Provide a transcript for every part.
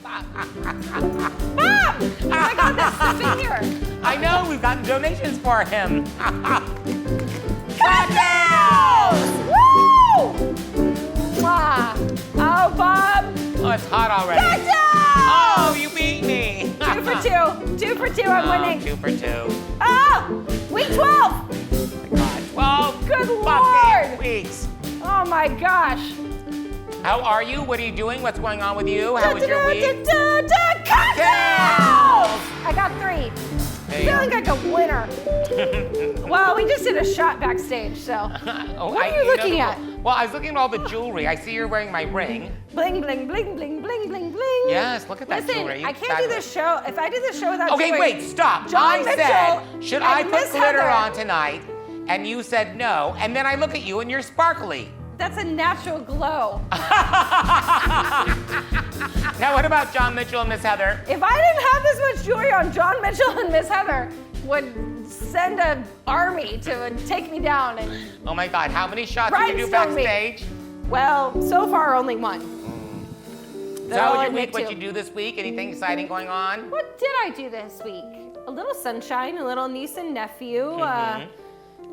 Mom! Oh my God, that's the finger. I know, we've gotten donations for him. Cocktails! Woo! Mwah. Oh, Bob. Oh, it's hot already. Cocktails! Oh, you beat me. 2 for 2. 2 for 2, I'm winning. 2 for 2. Oh, week 12. Oh my God, 12 Good fucking Lord. weeks. Oh my gosh. How are you? What are you doing? What's going on with you? How was your week? Cocktails! I got 3. There you Feeling like a winner. Well, we just did a shot backstage, so. Oh, What are you looking at? Well, I was looking at all the jewelry. I see you're wearing my ring. Bling, bling, bling, bling, bling, bling, bling. Yes, look at that Listen, jewelry. I can't do this show. If I do this show without Okay, jewelry. wait, stop. John I Mitchell said, should I and put Miss glitter Heather. on tonight? And you said no. And then I look at you and you're sparkly. That's a natural glow. Now, what about John Mitchell and Miss Heather? If I didn't have this much jewelry on, John Mitchell and Miss Heather would send an army to take me down. And Oh my God, how many shots did you do Rhinestone me. backstage? well, so far only 1. So how was your week? What'd you do this week? Anything exciting going on? What did I do this week? A little sunshine, a little niece and nephew.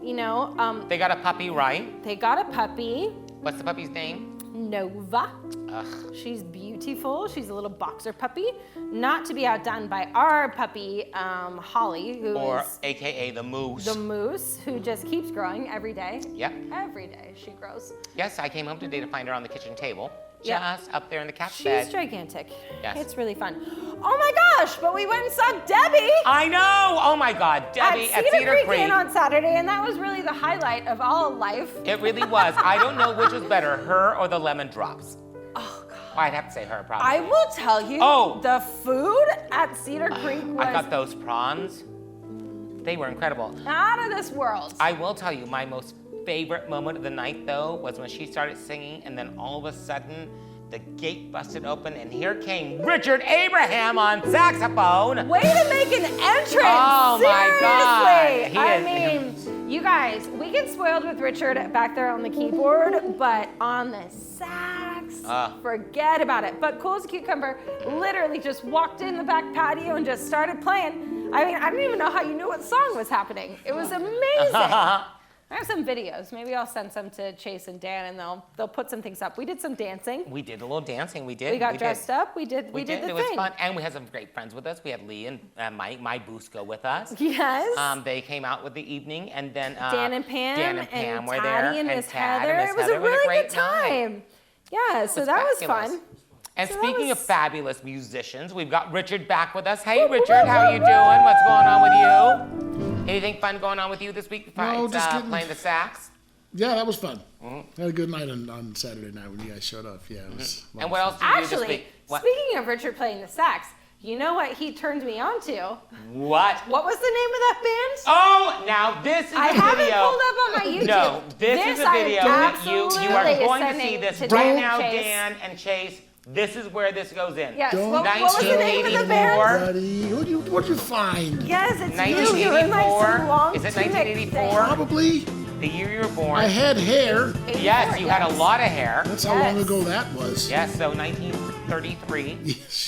You know, They got a puppy, right? they got a puppy, What's the puppy's name? Nova. Ugh. She's beautiful. She's a little boxer puppy. Not to be outdone by our puppy, Holly, who Or is AKA the Moose. the moose, who just keeps growing every day. Yep. Every day she grows. Yes, I came home today to find her on the kitchen table. Yeah. Just up there in the cat's She's bed. gigantic. Yes. It's really fun. Oh my gosh, but we went and saw Debbie I know! Oh my God, Debbie at Cedar Creek Inn on Saturday, and that was really the highlight of all of life. It really was. I don't know which was better, her or the lemon drops. Oh God. Well, I'd have to say her, probably. I will tell you, Oh. the food at Cedar Creek was I got those prawns. They were incredible. out of this world. I will tell you, my most favorite moment of the night, though, was when she started singing, and then all of a sudden, the gate busted open, and here came Richard Abraham on saxophone. Way to make an entrance! Oh, my God. Seriously! He I is- mean, you guys, we get spoiled with Richard back there on the keyboard, but on the sax, forget about it. But cool as a cucumber literally just walked in the back patio and just started playing. I mean, I didn't even know how you knew what song was happening. It was amazing. I have some videos. Maybe I'll send some to Chase and Dan, and they'll put some things up. We did some dancing. We did a little dancing. We did. We got dressed up. We did the It thing. was fun, and we had some great friends with us. We had Lee and Mike, my Busco, with us. Yes. They came out with the evening, and then Dan and Pam, were there, Taddy and Miss Tad Heather. and Miss It was Heather. a really great good night. time. Yeah, so that was fabulous. fun. And So that speaking of was- fabulous musicians, we've got Richard back with us. Hey, Richard, how are you doing? What's going on with you? Anything fun going on with you this week besides just getting- playing the sax? Yeah, that was fun. Had a good night on Saturday night when you guys showed up. Yeah, it was. a lot And of what fun. else did you do this Actually, week? What? speaking of Richard playing the sax, you know what he turned me on to? What? What was the name of that band? Oh, now this is I a haven't video. pulled up on my YouTube. No, this is a I am video that you are absolutely going to see sending this to right Dan now, Chase. Dan and Chase. This is where this goes in. Yes. Don't- What was the name of the band? 1984. Buddy, what'd you find? Yes, it's you. You're in like 1984. some long Is it tunic 1984? thing. Probably. The year you were born. I had hair. Yes, you had a lot of hair. That's how long Yes. ago that was. Yes, so 1933. Yes.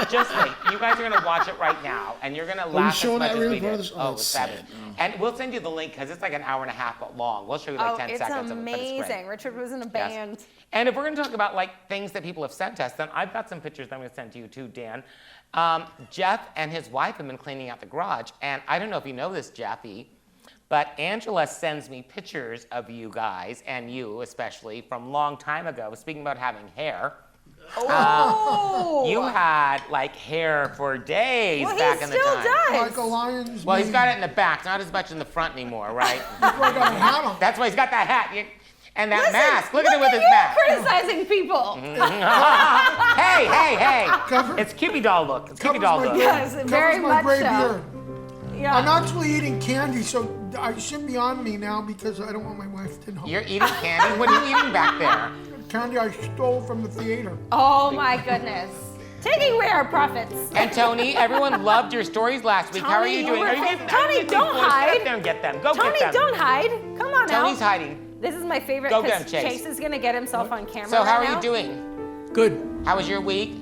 Just wait. You guys are going to watch it right now, and you're going to you laugh as showing much that as really we part of did. this? Oh, Oh, it's it's fabulous. sad. Oh. And we'll send you the link because it's like an hour and a half long. We'll show you like Oh, 10 it's seconds of it, but it's great. amazing. Richard was in a Yes. band. And if we're going to talk about like things that people have sent us, then I've got some pictures that I'm going to send to you too, Dan. Jeff and his wife have been cleaning out the garage, and I don't know if you know this, Jeffy, but Angela sends me pictures of you guys, and you especially, from long time ago. Speaking about having hair, Oh! you had like hair for days Well, back he in the still time. does. Like a lion's Well, he's mane. got it in the back, not as much in the front anymore, right? That's why I got a hat on. That's why he's got that hat. And that Listen, mask. Look at it with his you mask. criticizing people. Hey. It's Cupid doll look. It's Cupid doll look. Yes, very my much gray so. beard. Yeah. I'm actually eating candy, so I shouldn't be on me now because I don't want my wife to know. You're eating candy? What are you eating back there? Candy I stole from the theater. Oh my goodness. Taking away our profits. And Tony, everyone loved your stories last week. How are Tony, you you doing? were Are you full- getting, Tony, are you getting don't these boys? hide. Get up there and get them. Go Tony, get them. don't hide. Come on now. Tony's hiding. This is my favorite Go get because him, Chase. Chase is gonna get himself on camera So how right are now. you doing? Good. How was your week?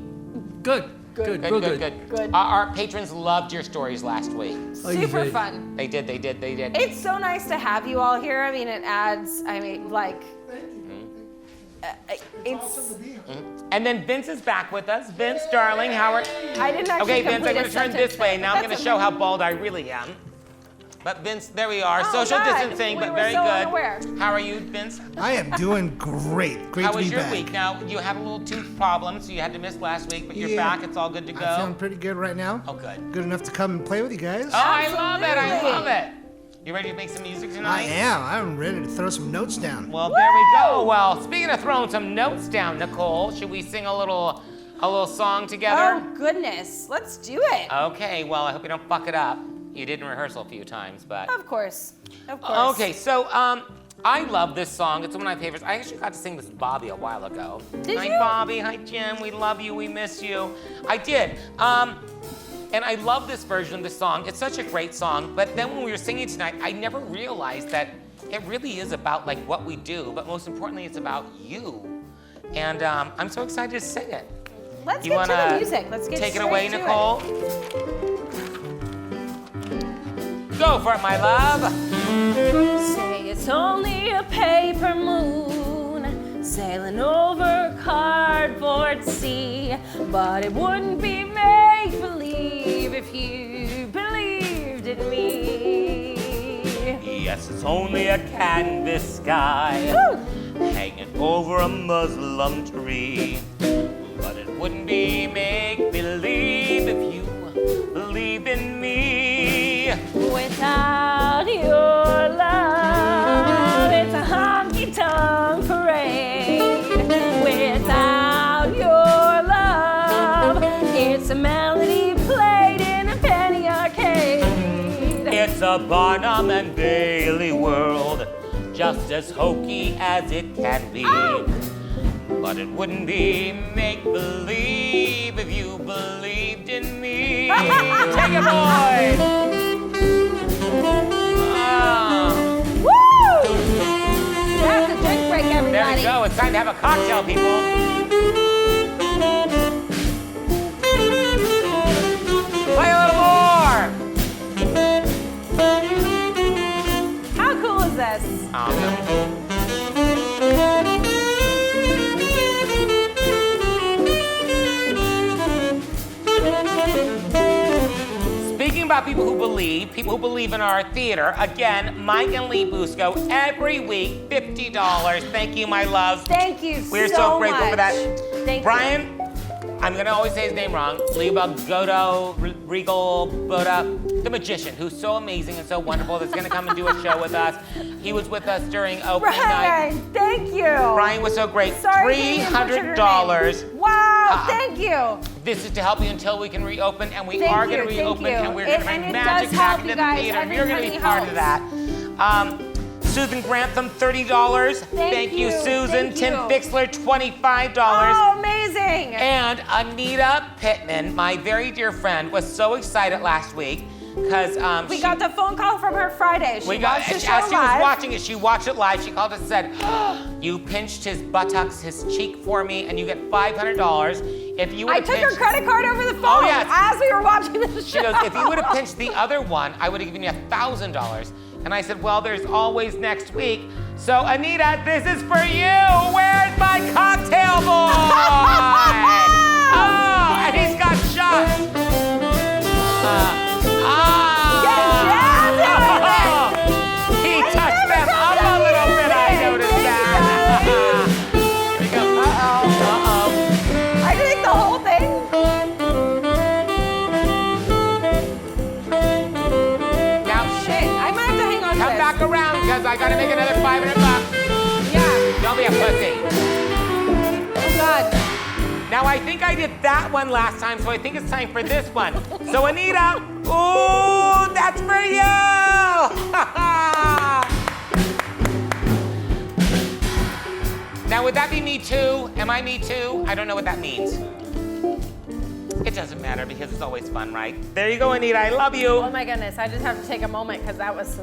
Good. Good. Real good. Good. Our patrons loved your stories last week. Super fun. They did. It's so nice to have you all here. I mean, it adds, like, it's... Awesome to be here. And then Vince is back with us. Vince, darling, how are... I didn't actually Okay, Vince, I'm complete going a to turn sentence this way. there, Now but I'm going to that's show how bald I really am. But Vince, there we are. Oh, Social God. distancing, We but were very so good. unaware. How are you, Vince? I am doing great. Great How to was be your back. week? Now, you had a little tooth problem, so you had to miss last week, but you're Yeah. back. It's all good to go. I'm feeling pretty good right now. Oh, good. Good enough to come and play with you guys. Oh, I love it. I Absolutely. love it. You ready to make some music tonight? I am. I'm ready to throw some notes down. Well, there we go. Well, speaking of throwing some notes down, Nicole, should we sing a little song together? Oh, goodness. Let's do it. Okay, well, I hope you don't fuck it up. You did in rehearsal a few times, but... Of course. Of course. Okay, so, I love this song. It's one of my favorites. I actually got to sing this with Bobby a while ago. Did Hi, you? Bobby. Hi, Jim. We love you. We miss you. I did. And I love this version of the song. It's such a great song. But then when we were singing tonight, I never realized that it really is about, like, what we do. But most importantly, it's about you. And I'm so excited to sing it. Let's You get to wanna the music. Let's get take it straight away, to Nicole? Go for it, my love. Say it's only a paper moon sailing over a cardboard sea, but it wouldn't be make-believe if you believed in me. Yes, it's only a canvas sky Woo! hanging over a Muslim tree. But it wouldn't be make-believe if you believed in me. Without your love, it's a honky-tonk parade. Without your love, it's a melody played in a penny arcade. It's a Barnum and Bailey world, just as hokey as it can be. Oh! But it wouldn't be make-believe if you believed in me. Take it, boy! Woo! That's a drink break, everybody. There we go. It's time to have a cocktail, people. Play a little more. How cool is this? Awesome. Speaking about people who believe in our theater, again, Mike and Lee Busco, every week, $50. Thank you, my loves. Thank you We're so grateful much. for that. Thank Brian, I'm gonna always say his name wrong. Liba Godo, Regal Boda, the magician, who's so amazing and so wonderful, that's gonna come and do a show with us. He was with us during opening night. Brian, thank you. Brian was so great. Sorry, $300. $300. Wow, thank you. This is to help you until we can reopen, and we Thank are you, going to thank reopen, you. and we're going to And bring it magic does back help, into you the guys. theater. Every You're going to be penny part of that. Susan Grantham, $30. Thank you, Susan. thank Tim you. Bixler, $25. Oh, amazing. And Anita Pittman, my very dear friend, was so excited last week because We got the phone call from her Friday. She watched the as show she was live. watching it, she watched it live. She called us and said, "You pinched his buttocks, his cheek for me, and you get $500 if you would I have took her pinched." credit card over the phone Oh, yes. as we were watching the show. She goes, "If you would have pinched the other one, I would have given you $1,000." And I said, "Well, there's always next week." So Anita, this is for you. Where's my cocktail boy? Oh, and he's got shots. He touched them up a little bit, I noticed that. Here we go. Uh-oh. I drink the whole thing. Now, Shit, I might have to hang on to come this. back around, because I gotta make another $500. Yeah. Don't be a pussy. Oh, God. Now, I think I did that one last time, so I think it's time for this one. So, Anita, ooh, that's for you! Now, would that be me too? Am I me too? I don't know what that means. It doesn't matter because it's always fun, right? There you go, Anita. I love you. Oh, my goodness. I just have to take a moment because that was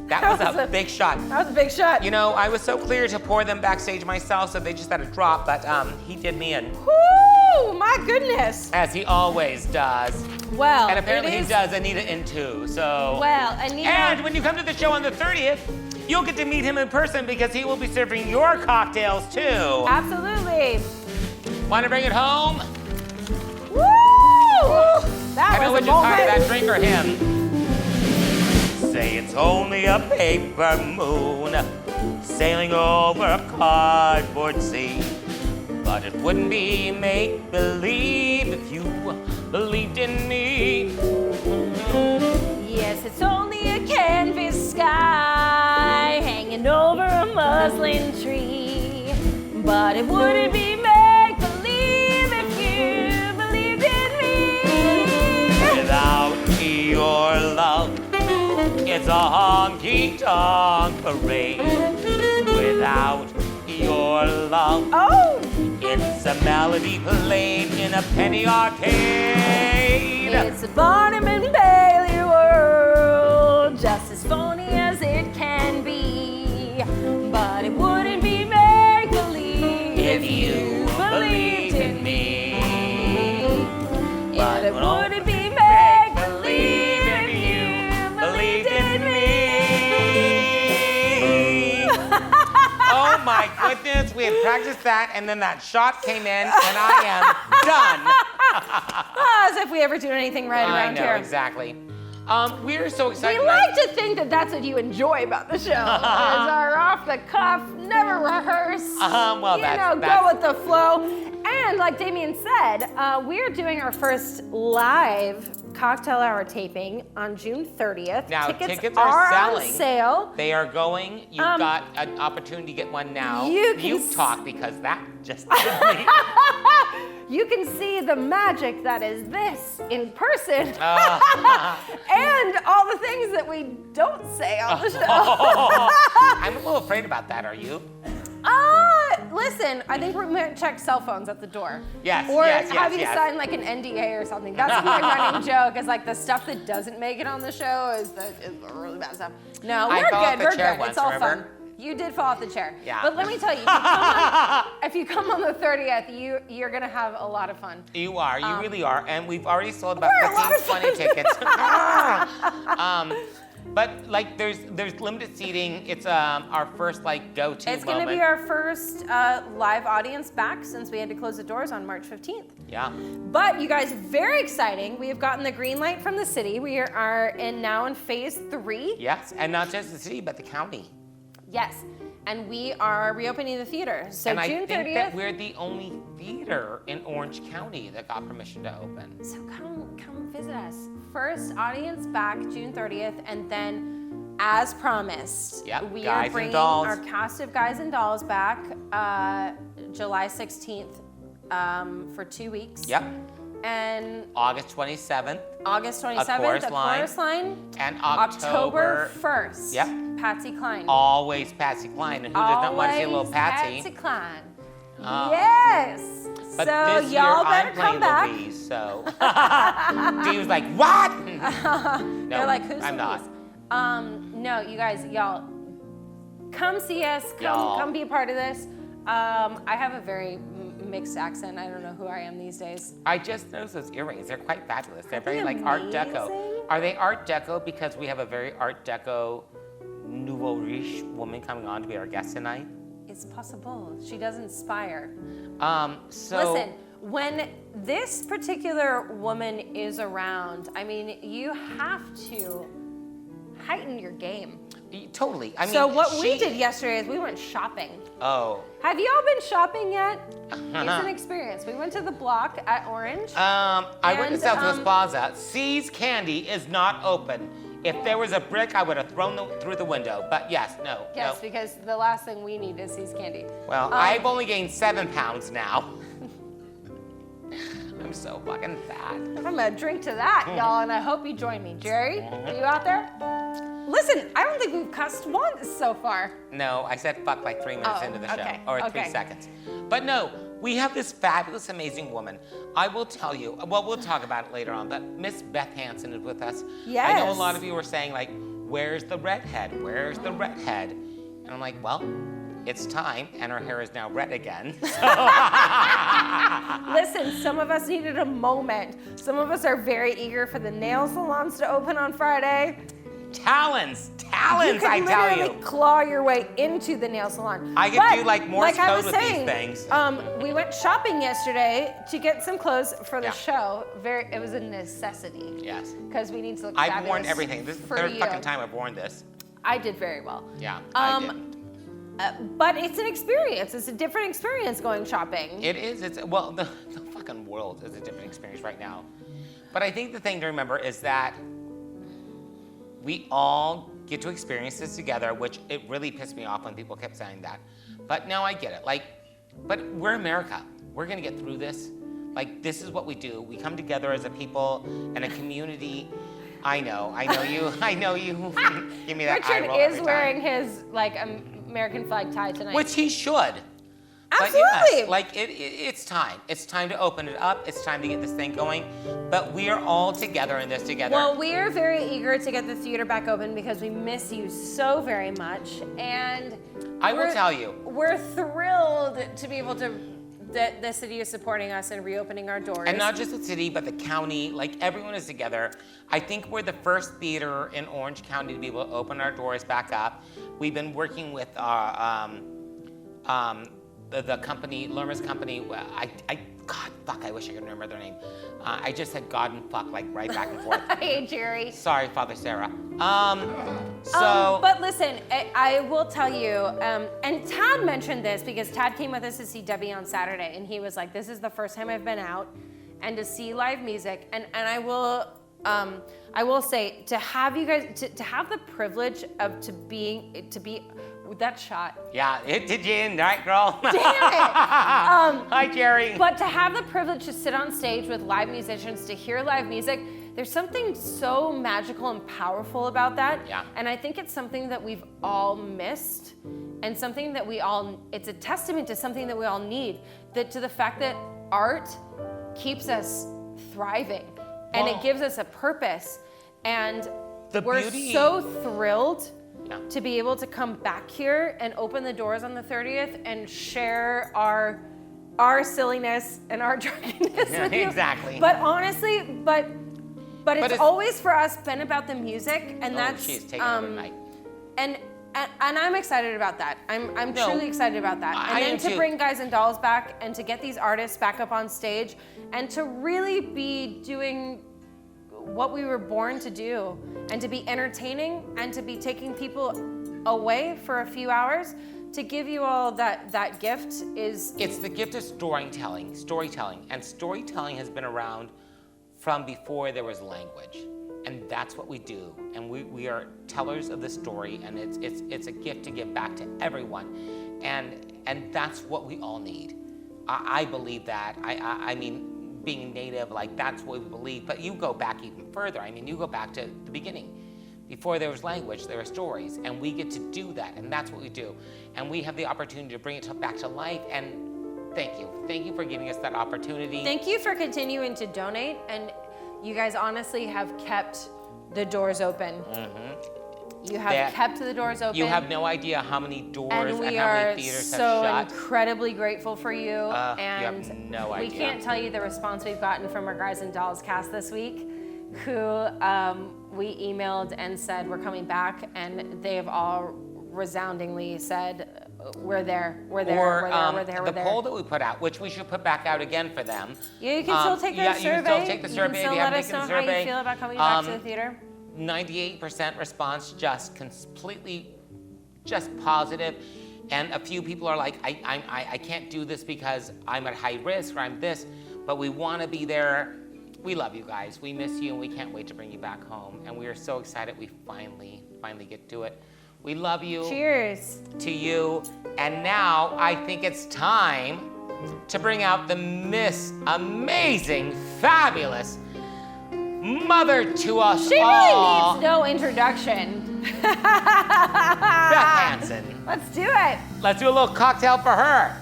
That was a big shot. That was a big shot. You know, I was so clear to pour them backstage myself, so they just had a drop, but he did me in. Woo! My goodness. As he always does. Well, And apparently he does Anita in too, so. Well, Anita. And when you come to the show on the 30th, you'll get to meet him in person because he will be serving your cocktails too. Absolutely. Want to bring it home? Woo! That I know was which a is harder, that moment. drink or him. Say it's only a paper moon sailing over a cardboard sea. But it wouldn't be make-believe if you believed in me. Yes, it's only a canvas sky hanging over a muslin tree. But it wouldn't be make-believe if you believed in me. Without your love, it's a honky-tonk parade. Without your love, Oh! it's a melody played in a penny arcade. It's a Barnum and Bailey world, just as phony as it can be. But it wouldn't be make-believe If you believed in me. But it wouldn't be make-believe if you believed in me. Oh my goodness, we had practiced that and then that shot came in and I am done. As if we ever do anything right I around know, here. exactly. We're so excited. We like to think that that's what you enjoy about the show. Is our off the cuff, never rehearse. Well, you that's- know, that's- go with the flow. And like Damien said, we're doing our first live cocktail hour taping on June 30th. Now, tickets are on selling. sale. They are going. You've got an opportunity to get one now. you can You s- talk because that just did me. You can see the magic that is this in person. And all the things that we don't say on the show. I'm a little afraid about that. Are you? Listen, I think we're going to check cell phones at the door. Yes, Or yes, have yes, you yes. sign like an NDA or something. That's my running joke, is like the stuff that doesn't make it on the show is the really bad stuff. No, I we're fell off good, the we're chair good. once, It's all remember? fun. You did fall off the chair. Yeah. But let me tell you, if you come on the 30th, you're going to have a lot of fun. You are. You really are. And we've already sold about We're a lot 15, of 20 tickets. But like, there's limited seating. It's our first like go-to It's going to be our first live audience back since we had to close the doors on March 15th. Yeah. But you guys, very exciting. We have gotten the green light from the city. We are now in phase 3. Yes. And not just the city, but the county. Yes. And we are reopening the theater. So and June I think 30th. that we're the only theater in Orange County that got permission to open. So come visit us. First audience back June 30th, and then as promised, Yep, we Guys are and bringing Dolls. our cast of Guys and Dolls back July 16th for 2 weeks. Yep. And August 27th. August 27th, Chorus a Line. Chorus Line. And October 1st. Yep. Patsy Cline. Always Patsy Cline. And who does not want to see a little Always Patsy? Patsy Cline. Oh. Yes. But so this year, y'all better I'm come playing back. Louise, so. Dee was like, what? No, They're like, who's I'm Louise? not. No, you guys, y'all, come see us. Y'all. Come be a part of this. I have a very mixed accent. I don't know who I am these days. I just noticed those earrings. They're quite fabulous. They're very they like Art Deco. amazing? Are they Art Deco because we have a very Art Deco nouveau riche woman coming on to be our guest tonight? It's possible. She does inspire. So Listen, when this particular woman is around, I mean, you have to heighten your game. Totally. I mean, So what we she- did yesterday is we went shopping. Oh. Have you all been shopping yet? It's an experience. We went to the Block at Orange. I went to And, Southwest Plaza. C's Candy is not open. If there was a brick, I would have thrown through the window. But yes, no. Yes, no. because the last thing we need is C's Candy. Well, I've only gained 7 pounds now. I'm so fucking fat. I'm gonna drink to that, y'all, and I hope you join me. Jerry, are you out there? Listen, I don't think we've cussed once so far. No, I said fuck like 3 minutes Oh, into the show, okay, or 3 okay. seconds. But no, we have this fabulous, amazing woman. I will tell you, well, we'll talk about it later on, but Miss Beth Hansen is with us. I know a Yes. lot of you were saying like, where's the redhead? Where's the redhead? And I'm like, well, it's time, and her hair is now red again. Listen, some of us needed a moment. Some of us are very eager for the nail salons to open on Friday. Talons, You I can tell literally you. claw your way into the nail salon. I could But, do like Morse I code was with saying, these things. We went shopping yesterday to get some clothes for the Yeah. show. It was a necessity. Yes. Because we need to look I've fabulous worn everything. This is the for third you. fucking time I've worn this. I did very well. Yeah, I didn't. But it's an experience. It's a different experience going shopping. It is. Well, the fucking world is a different experience right now. But I think the thing to remember is that we all get to experience this together, which it really pissed me off when people kept saying that. But now I get it. But we're America. We're gonna get through this. This is what we do. We come together as a people and a community. I know you. Give me that eye Richard roll is every time. wearing his American flag tie tonight. Which he should. Absolutely. But yes, it's time. It's time to open it up. It's time to get this thing going. But we are all together in this together. Well, we are very eager to get the theater back open because we miss you so very much. And I will tell you. We're thrilled to be able to, that the city is supporting us and reopening our doors. And not just the city, but the county. Everyone is together. I think we're the first theater in Orange County to be able to open our doors back up. We've been working with our the company, Lerma's company. I wish I could remember their name. I just said God and fuck right back and forth. Hey, Jerry. Sorry, Father Sarah. But listen, I will tell you, and Tad mentioned this because Tad came with us to see Debbie on Saturday, and he was like, "This is the first time I've been out, and to see live music." And I will say to have you guys to have the privilege of to be with that shot. Yeah, it did you in, right, girl? Damn it! Hi, Jerry. But to have the privilege to sit on stage with live musicians, to hear live music, there's something so magical and powerful about that. Yeah. And I think it's something that we've all missed, and something that it's a testament to something that we all need, to the fact that art keeps us thriving, and it gives us a purpose. And we're so thrilled to be able to come back here and open the doors on the 30th and share our silliness and our drunkenness with you. Exactly. But honestly, but it's always for us been about the music, and that's she's taking over tonight. And I'm excited about that. I'm truly excited about that. I And am then to too. bring Guys and Dolls back, and to get these artists back up on stage, and to really be doing what we were born to do, and to be entertaining, and to be taking people away for a few hours, to give you all that gift is... It's the gift of storytelling, and storytelling has been around from before there was language, and that's what we do, and we are tellers of the story, and it's a gift to give back to everyone, and that's what we all need. I believe that. I mean, being native, that's what we believe. But you go back even further. I mean, you go back to the beginning. Before there was language, there were stories, and we get to do that, and that's what we do. And we have the opportunity to bring it back to life, and thank you. Thank you for giving us that opportunity. Thank you for continuing to donate, and you guys honestly have kept the doors open. Mm-hmm. You have kept the doors open. You have no idea how many doors and we how are many theaters so have shut. incredibly grateful for you. And you have no we idea. can't tell you the response we've gotten from our Guys and Dolls cast this week, who we emailed and said we're coming back, and they've all resoundingly said we're there. The poll that we put out, which we should put back out again for them. Yeah, you can still take that survey. You can still take the survey. You can still let us know how you feel about coming back to the theater. 98% response, just completely, just positive, and a few people are like, I can't do this because I'm at high risk or I'm this, but we want to be there. We love you guys. We miss you, and we can't wait to bring you back home. And we are so excited we finally get to it. We love you. Cheers. To you. And now I think it's time to bring out the amazing, fabulous mother to us She all. really needs no introduction. Beth Hansen. Let's do it. Let's do a little cocktail for her.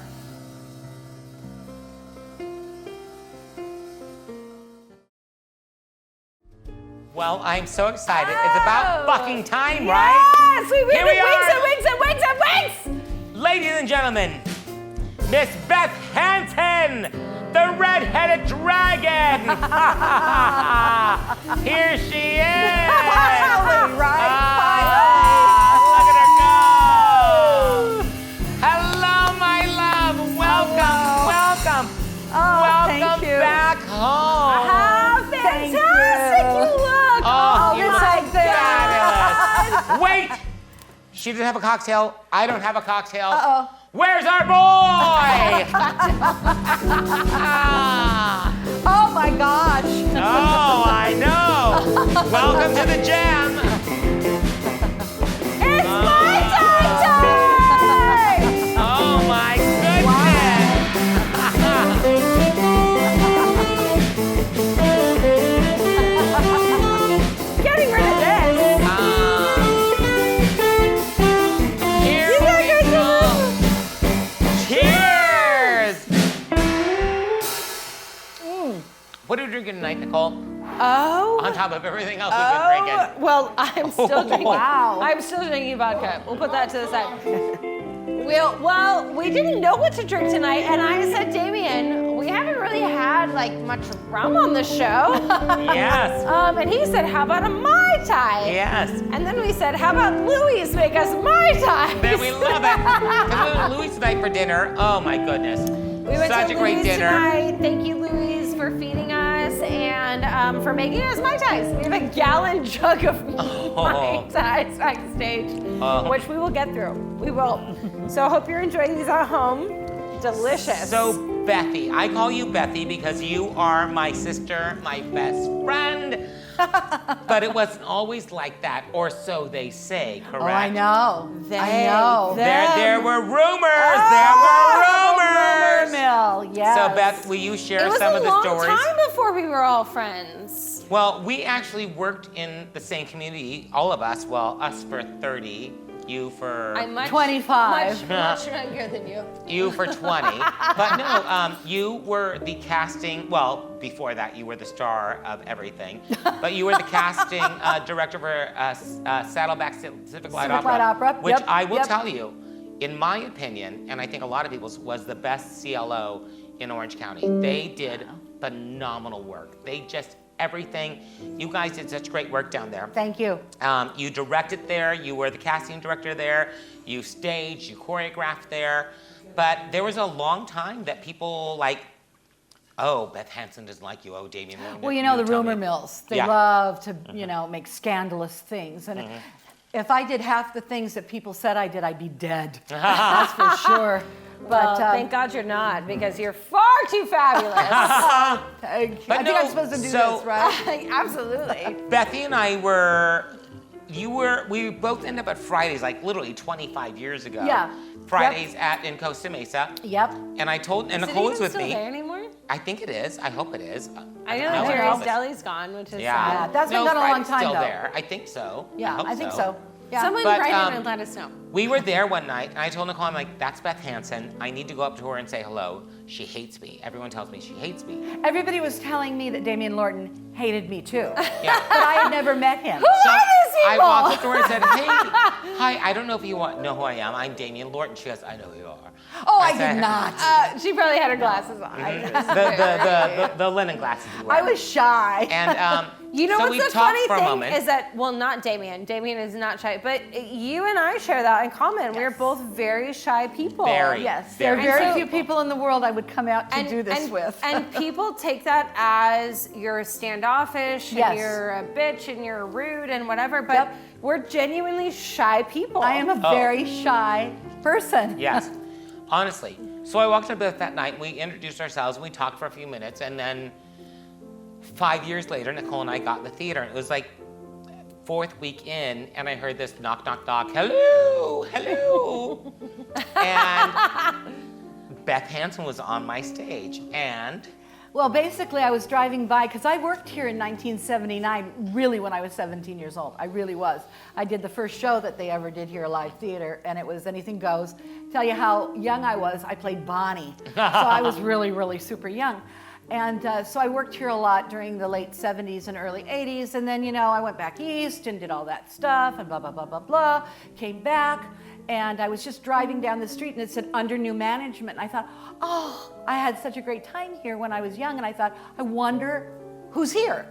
Well, I'm so excited. It's about fucking time, Yes, right? we Here we are. Wings. Ladies and gentlemen, Miss Beth Hansen, the red-headed dragon. Here she is. Finally, right? Look at her go. Hello, my love. Welcome. Welcome thank you. back home. How fantastic you look. Oh, you you're like that. fabulous. Wait. She didn't have a cocktail. I don't have a cocktail. Uh-oh. Where's our boy? Oh my gosh. Oh, I know. Welcome to the jam. It's my time! Oh my goodness. Getting rid of this. Here we go. Cheers. What are we drinking tonight, Nicole? Oh. On top of everything else we've been drinking. Well, I'm still drinking. Wow. I'm still drinking vodka. We'll put that to the side. Well, we didn't know what to drink tonight, and I said, Damien, we haven't really had like much rum on the show. Yes. And he said, how about a Mai Tai? Yes. And then we said, how about Louis make us Mai Tai? Then we love it. Because we went to Louis tonight for dinner. Oh my goodness. We went Such to a great Louis dinner. tonight. Thank you, Louis, for feeding us and for making us Mai Tais. We have a gallon jug of Mai Tais backstage, which we will get through. We will. So I hope you're enjoying these at home. Delicious. So, Bethy, I call you Bethy because you are my sister, my best friend. But it wasn't always like that, or so they say, correct? Oh, I know. I know. There were rumors. Rumor mill, yes. So, Beth, will you it share was some a of the long stories? time before we were all friends. Well, we actually worked in the same community, all of us. Well, us for 30, you for... I'm much 25. much younger than you. You for 20. But no, you were the casting, well, before that, you were the star of everything. But you were the casting director for Saddleback Pacific Light Opera. Which Yep, I will yep. tell you, in my opinion, and I think a lot of people's, was the best CLO in Orange County. They did phenomenal work. They just, everything. You guys did such great work down there. Thank you. You directed there, you were the casting director there, you staged, you choreographed there. But there was a long time that people like, oh, Beth Hansen doesn't like you, oh, Damien. Well, you know, the rumor mills, they Yeah. love to, make scandalous things. And if I did half the things that people said I did, I'd be dead. That's for sure. Well, But thank God you're not, because you're far too fabulous. thank you. But I think no, I'm supposed to do so- this, right? Absolutely. Bethy and I we both ended up at Fridays, like literally 25 years ago. Yeah. Fridays in Costa Mesa. Yep. And I told, and Is it Nicole even was with still me. there anymore? I think it is. I hope it is. I know don't that know. Jerry's Deli's gone, which is Yeah. sad. That's been No, done a long Friday's time, still though. there. I think so. Yeah, hope I think so. Yeah. Someone But, write in and let us know. We were there one night, and I told Nicole, I'm like, that's Beth Hansen. I need to go up to her and say hello. She hates me. Everyone tells me she hates me. Everybody was telling me that Damien Lorton hated me too. Yeah. But I had never met him. So are these I people? walked up to her and said, hey, hi, I don't know if you know who I am. I'm Damien Lorton. She goes, I know who you are. Oh, I said- did not. She probably had her glasses on. The linen glasses you wear. I was shy. And You know so what's we the talked funny for a thing moment. is that, well, not Damien. Damien is not shy, but you and I share that in common. We're both very shy people. Very. Yes, there are Very very so- few people in the world I would come out to do this with. And people take that as you're standoffish, Yes. and you're a bitch, and you're rude, and whatever. But Yep. we're genuinely shy people. I am a very shy person. Yes, honestly. So I walked up to Beth that night, and we introduced ourselves, and we talked for a few minutes, and then 5 years later, Nicole and I got in the theater. It was like 4th week in, and I heard this knock, knock, knock, hello, hello. And Beth Hansen was on my stage, and Well, basically, I was driving by, because I worked here in 1979, really when I was 17 years old. I really was. I did the first show that they ever did here, a live theater, and it was Anything Goes. Tell you how young I was, I played Bonnie. So I was really, really super young. And so I worked here a lot during the late 70s and early 80s. And then, I went back east and did all that stuff and blah, blah, blah, blah, blah. Came back and I was just driving down the street and it said under new management. And I thought, oh, I had such a great time here when I was young. And I thought, I wonder who's here.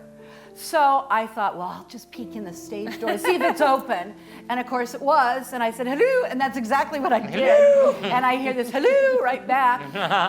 So I thought, well, I'll just peek in the stage door, see if it's open. And of course it was. And I said, hello. And that's exactly what I did. And I hear this hello right back.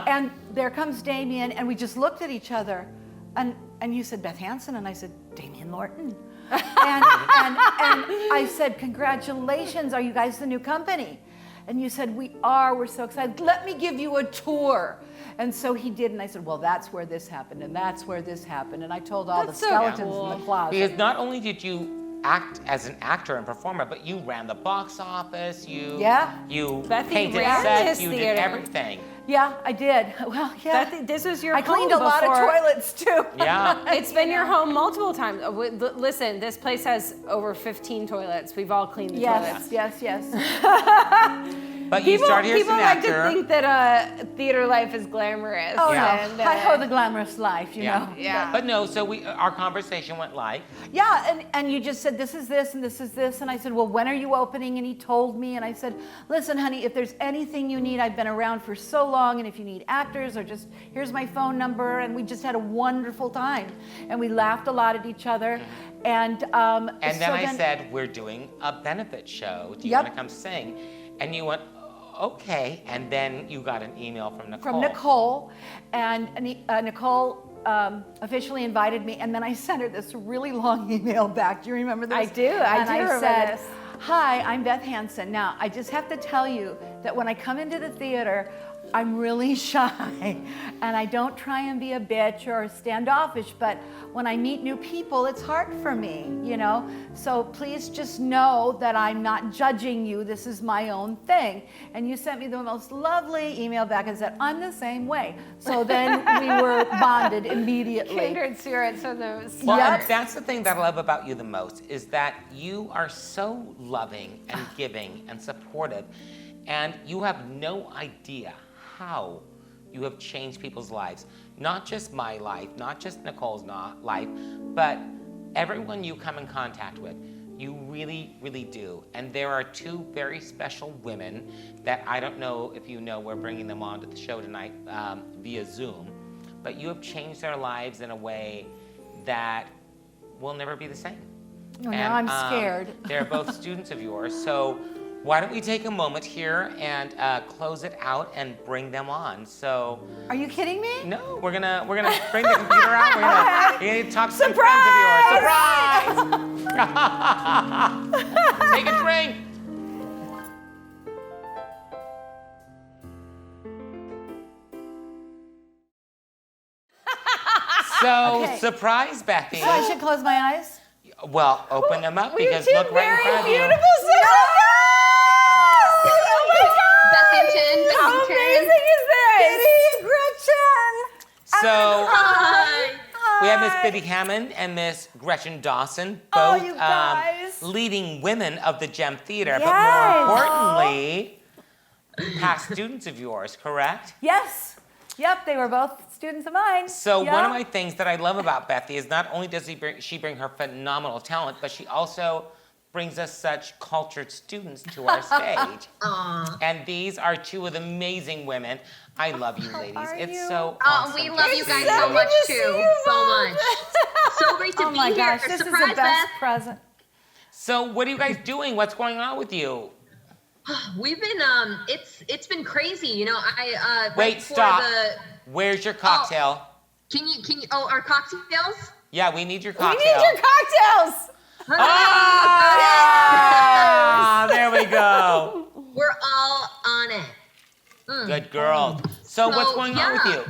And there comes Damien. And we just looked at each other. And you said, Beth Hansen. And I said, Damien Morton. and I said, congratulations. Are you guys the new company? And you said, we are. We're so excited. Let me give you a tour. And so he did, and I said, well, that's where this happened, and that's where this happened. And I told all the skeletons in the closet. Because not only did you act as an actor and performer, but you ran the box office, you painted sets, you did everything. Yeah, I did. Well, yeah. Beth, this was your I home cleaned a lot of toilets, too. Yeah. It's been your home multiple times. Listen, this place has over 15 toilets. We've all cleaned the toilets. Yes. But you started here as an actor. People like to think that theater life is glamorous. Oh, Yeah. no. Hi-ho, the glamorous life, you know. Yeah. But no, so our conversation went like. Yeah, and you just said, this is this, and this is this. And I said, well, when are you opening? And he told me, and I said, listen, honey, if there's anything you need, I've been around for so long, and if you need actors, or just, here's my phone number. And we just had a wonderful time. And we laughed a lot at each other. And then I said, we're doing a benefit show. Do you want to come sing? And you went, okay. And then you got an email from Nicole. And Nicole officially invited me. And then I sent her this really long email back. Do you remember this? I do. I said, hi, I'm Beth Hansen. Now, I just have to tell you that when I come into the theater, I'm really shy and I don't try and be a bitch or standoffish, but when I meet new people, it's hard for me, So please just know that I'm not judging you. This is my own thing. And you sent me the most lovely email back and said, I'm the same way. So then we were bonded immediately. Kindred spirits are those. Well, and that's the thing that I love about you the most, is that you are so loving and giving and supportive, and you have no idea how you have changed people's lives. Not just my life, not just Nicole's life, but everyone you come in contact with. You really, really do. And there are two very special women that I don't know if you know, we're bringing them on to the show tonight via Zoom, but you have changed their lives in a way that will never be the same. Oh, now I'm scared. They're both students of yours, so why don't we take a moment here and close it out and bring them on? So. Are you kidding me? No, we're gonna bring the computer out. We're gonna talk to some friends of yours. Surprise! Take a drink. So, surprise, Bethy. So I should close my eyes? Well, open them up because look right in front of you. Beautiful Bethington. How amazing is this? Gretchen! So, Hi. we have Miss Biddy Hammond and Miss Gretchen Dawson, both you guys. leading women of the Gem Theater, Yes. but more importantly, past students of yours, correct? Yes. Yep, they were both students of mine. So one of my things that I love about Bethy is not only does she bring her phenomenal talent, but she also brings us such cultured students to our stage. And these are two of the amazing women. I love you, ladies. It's so awesome. We love you guys so much too. So much. So great to be my here. gosh, this Surprise, is the best Beth. present. So what are you guys doing? What's going on with you? We've been it's been crazy. I Wait, right stop. for the Where's your cocktail? Can you our cocktails? Yeah, we need your cocktail. We need your cocktails. Ah, there we go. We're all on it. Good girl. So what's going on with you?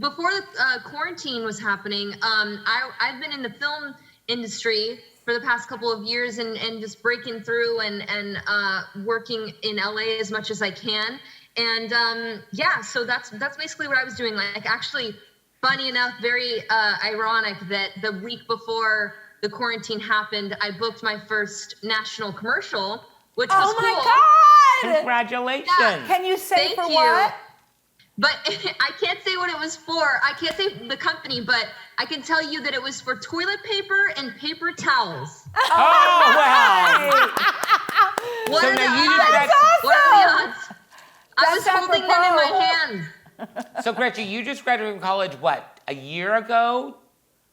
Before the quarantine was happening, I've been in the film industry for the past couple of years and just breaking through and working in LA as much as I can. And so that's basically what I was doing. Like, actually, funny enough, very ironic that the week before the quarantine happened, I booked my first national commercial, which was cool. Oh my God! Congratulations. Yeah. Can you say Thank for you. what? But I can't say what it was for. I can't say the company, but I can tell you that it was for toilet paper and paper towels. Oh, wow. What So are the now you odds? just What are the odds? I was That's holding them in my apropos. hands. So Gretchen, you just graduated from college, what, a year ago?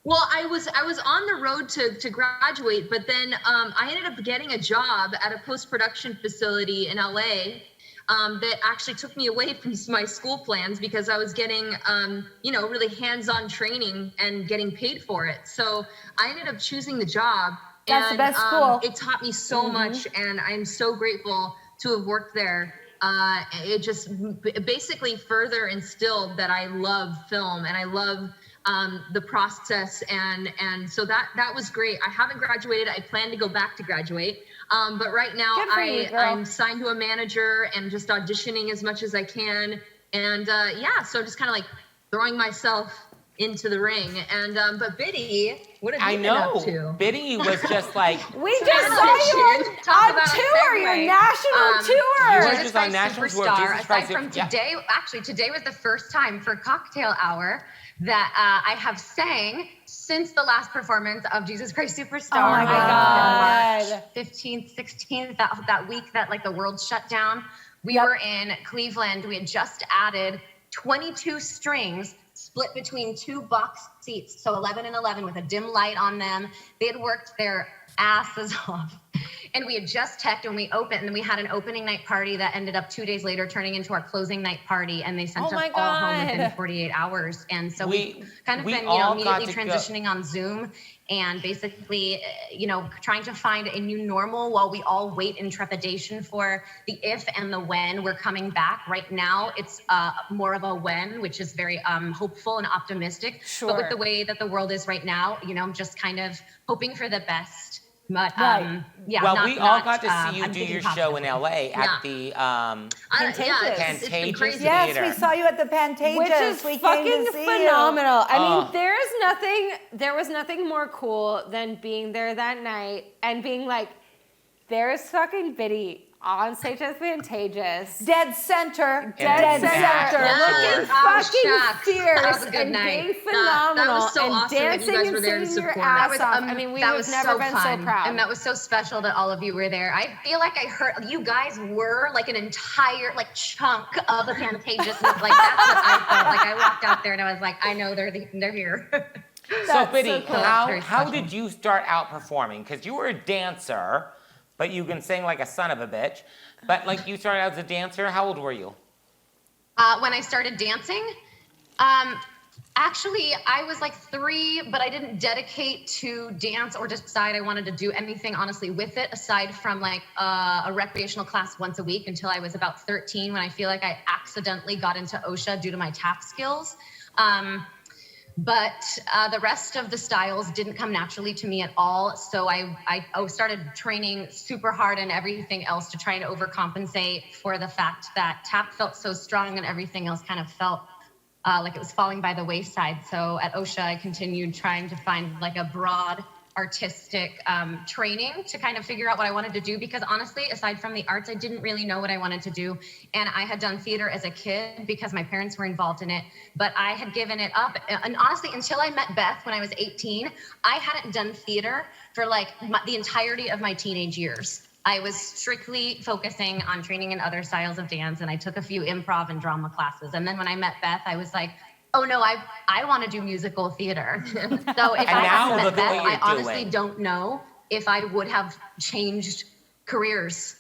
Well, I was on the road to graduate, but then I ended up getting a job at a post-production facility in LA that actually took me away from my school plans because I was getting, really hands-on training and getting paid for it. So I ended up choosing the job. That's the best school. It taught me so much, and I'm so grateful to have worked there. It just basically further instilled that I love film and I love the process, and so that was great. I haven't graduated. I plan to go back to graduate, but right now Good for you, girl. I'm signed to a manager and just auditioning as much as I can, and so just kind of like throwing myself into the ring. And but Biddy, what have you been up to? Biddy was just like, We just saw you Talk on about a tour, your segue. national tour. You were Jesus just on Christ national tour, Superstar. Jesus Christ Aside from Super- yeah. today, actually today was the first time for cocktail hour that I have sang since the last performance of Jesus Christ Superstar. Oh my God. March 15th, 16th, that week that like the world shut down. We were in Cleveland. We had just added 22 strings split between 2 box seats, so 11 and 11 with a dim light on them. They had worked their asses off. And we had just teched when we opened, and then we had an opening night party that ended up 2 days later turning into our closing night party, and they sent us my all home God. within 48 hours. And so we've kind of we been, all immediately got to go. transitioning on Zoom and basically, trying to find a new normal while we all wait in trepidation for the if and the when we're coming back. Right now, it's more of a when, which is very hopeful and optimistic. But with the way that the world is right now, I'm just kind of hoping for the best. But Well, we all got to see you I'm do thinking your show in LA at the It's been Pantages crazy. Yes, Theater. we saw you at the Pantages. Which is we fucking came to see phenomenal. I Oh. mean, there was nothing more cool than being there that night and being like, there's fucking Biddy on stage at Pantages. You. Dead center. Dead center. center. Yeah. Looking Oh, fucking shucks. fierce That was a good and night. being That phenomenal was so and awesome that you dancing guys and were there to singing your support. ass That off. was, I mean, we that have was never so been fun. so proud. And that was so special that all of you were there. I feel like I heard you guys were like an entire chunk of the Pantages. Like that's what I felt. Like I walked out there and I was like, I know they're here. So Biddy, so cool. how Very how special. did you start out performing? Because you were a dancer, but you can sing like a son of a bitch. But you started out as a dancer. How old were you? When I started dancing, actually I was 3, but I didn't dedicate to dance or decide I wanted to do anything honestly with it aside from a recreational class once a week until I was about 13 when I feel like I accidentally got into OSHA due to my tap skills. But the rest of the styles didn't come naturally to me at all. So I started training super hard and everything else to try and overcompensate for the fact that tap felt so strong and everything else kind of felt like it was falling by the wayside. So at OSHA, I continued trying to find a broad artistic training to kind of figure out what I wanted to do, because honestly, aside from the arts, I didn't really know what I wanted to do. And I had done theater as a kid because my parents were involved in it, but I had given it up. And honestly, until I met Beth when I was 18, I hadn't done theater for the entirety of my teenage years. I was strictly focusing on training in other styles of dance, and I took a few improv and drama classes. And then when I met Beth, I was like, oh no, I want to do musical theater. So if I now hadn't look met at Beth, what I you're honestly doing. don't know if I would have changed careers.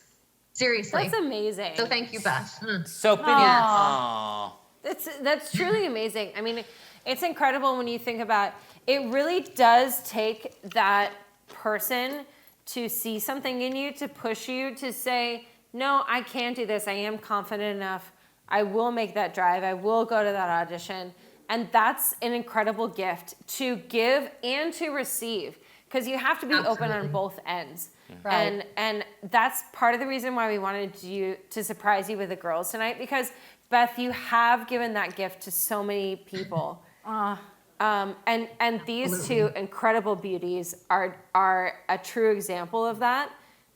Seriously. That's amazing. So thank you, Beth. So Biddy, aw. That's truly amazing. I mean, it's incredible when you think about it. Really does take that person to see something in you, to push you, to say, no, I can do this. I am confident enough. I will make that drive. I will go to that audition. And that's an incredible gift to give and to receive, because you have to be open on both ends. Right. And that's part of the reason why we wanted you to surprise you with the girls tonight, because Beth, you have given that gift to so many people. And these two incredible beauties are a true example of that.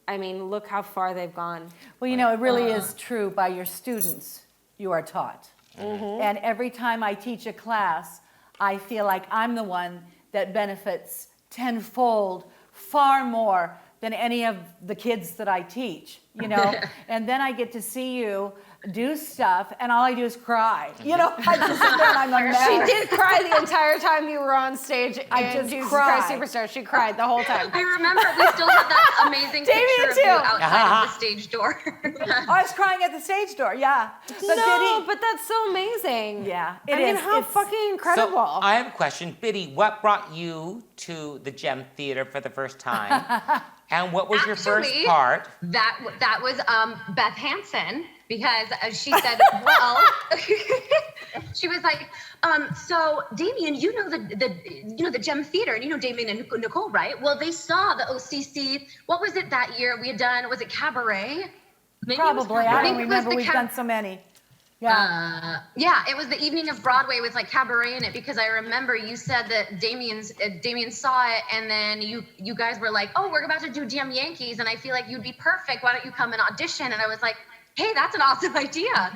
I mean, look how far they've gone. Well, it really is true. By your students, you are taught. And every time I teach a class, I feel like I'm the one that benefits tenfold, far more than any of the kids that I teach, you know? And then I get to see you do stuff, and all I do is cry. You know, I just sit there and I'm a mess. She did cry the entire time you were on stage. I in just Jesus cried. Christ Superstar. She cried the whole time. I remember we still have that amazing Damien picture of too. you outside of the stage door. I was crying at the stage door, yeah. But No, Biddy, but that's so amazing. yeah, I mean, how It's- fucking incredible. So I have a question. Biddy, what brought you to the Gem Theater for the first time? And what was your first Actually, part? That was Beth Hansen, because she said, well, she was like, so Damien, you know the Gem Theater, and you know Damien and Nicole, right? Well, they saw the OCC. What was it that year we had done? Was it Cabaret? Maybe it was Probably, I Cabaret. don't it was remember, the we've done so many. Yeah. Yeah, it was the evening of Broadway with like Cabaret in it, because I remember you said that Damien saw it, and then you guys were like, oh, we're about to do Damn Yankees, and I feel like you'd be perfect. Why don't you come and audition? And I was like, hey, that's an awesome idea.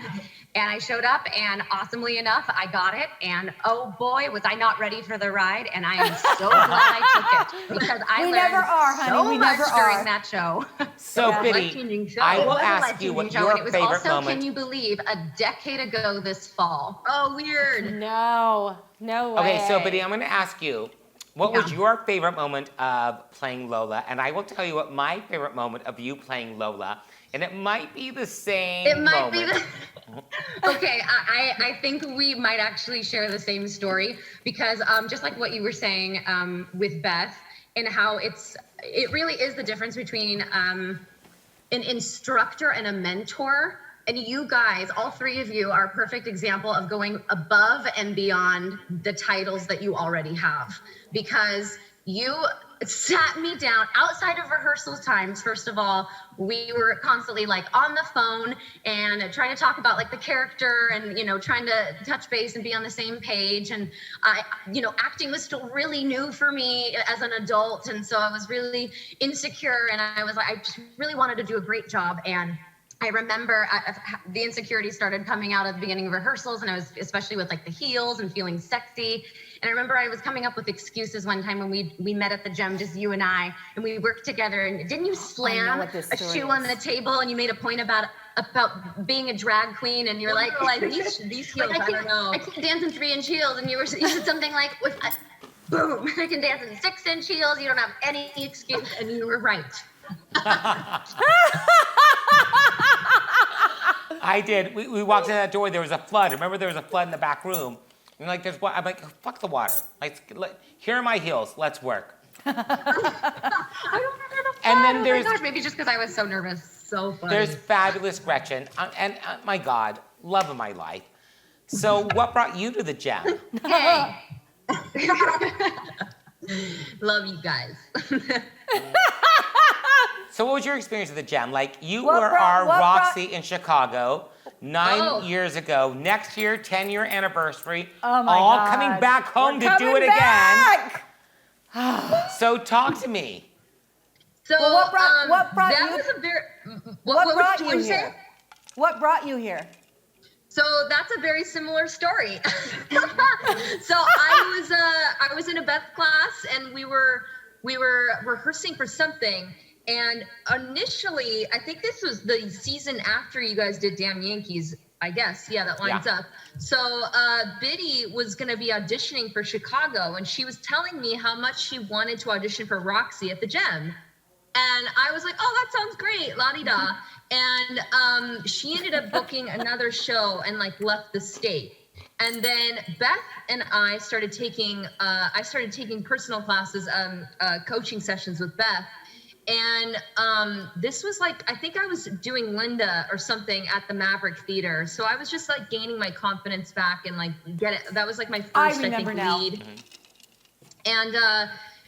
And I showed up, and awesomely enough, I got it. And oh boy, was I not ready for the ride. And I am so glad I took it, because I We learned never are, honey. so We much never during are. that show. So Yeah. Biddy, Life-changing show. I It will was a ask you life-changing what show, your and it was favorite also, moment. can you believe, a decade ago this fall. Oh, weird. No way. Okay, so Biddy, I'm going to ask you, what was your favorite moment of playing Lola? And I will tell you what my favorite moment of you playing Lola, and it might be the same It might moment. be the. Okay, I think we might actually share the same story, because just like what you were saying with Beth, and how it really is the difference between an instructor and a mentor. And you guys, all three of you, are a perfect example of going above and beyond the titles that you already have, because you sat me down outside of rehearsal times. First of all, we were constantly like on the phone and trying to talk about like the character, and trying to touch base and be on the same page. And acting was still really new for me as an adult, and so I was really insecure, and I just really wanted to do a great job. And I remember the insecurity started coming out at the beginning of rehearsals, and I was especially with like the heels and feeling sexy. And I remember I was coming up with excuses one time when we met at the Gem, just you and I, and we worked together. And didn't you slam what this a story shoe on is. the table, and you made a point about being a drag queen, and you're like, these heels, like, I don't know. I can't dance in 3-inch heels, and you said something like, boom, I can dance in 6-inch heels. You don't have any excuse, and you were right. I did. We walked in that door. There was a flood. Remember, there was a flood in the back room. And like, there's what? I'm like, fuck the water. Here are my heels. Let's work. I don't remember the And then oh there's- my gosh, maybe just because I was so nervous. So funny. There's fabulous Gretchen, and my God, love of my life. So, what brought you to the Gem? Hey. Love you guys. So, what was your experience at the Gem? Like, you What were brought- our what brought- Roxy in Chicago 9 Oh. years ago. Next year, 10-year anniversary. Oh my all God. coming back home We're to do it coming back! again. So, talk to me. So Well, what brought that you- was a very What brought did you say? here? What brought you here? So that's a very similar story. So I was in a Beth class, and we were rehearsing for something. And initially, I think this was the season after you guys did Damn Yankees, I guess. Yeah, that lines Yeah. up. So Biddy was going to be auditioning for Chicago, and she was telling me how much she wanted to audition for Roxy at the Gem. And I was like, oh, that sounds great, la-di-da. And she ended up booking another show and like left the state. And then Beth and I started taking personal classes, coaching sessions with Beth. And this was like, I think I was doing Linda or something at the Maverick Theater. So I was just like gaining my confidence back and like that was like my first, I remember think, now. lead.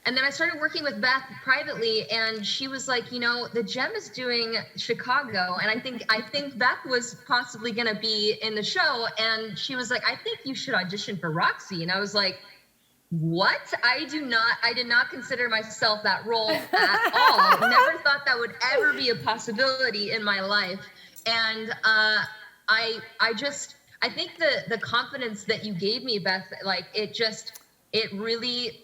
And then I started working with Beth privately, and she was like, the Gem is doing Chicago, and I think Beth was possibly gonna be in the show, and she was like, I think you should audition for Roxy, and I was like, what? I did not consider myself that role at all. Never thought that would ever be a possibility in my life, and I think the confidence that you gave me, Beth, like it really,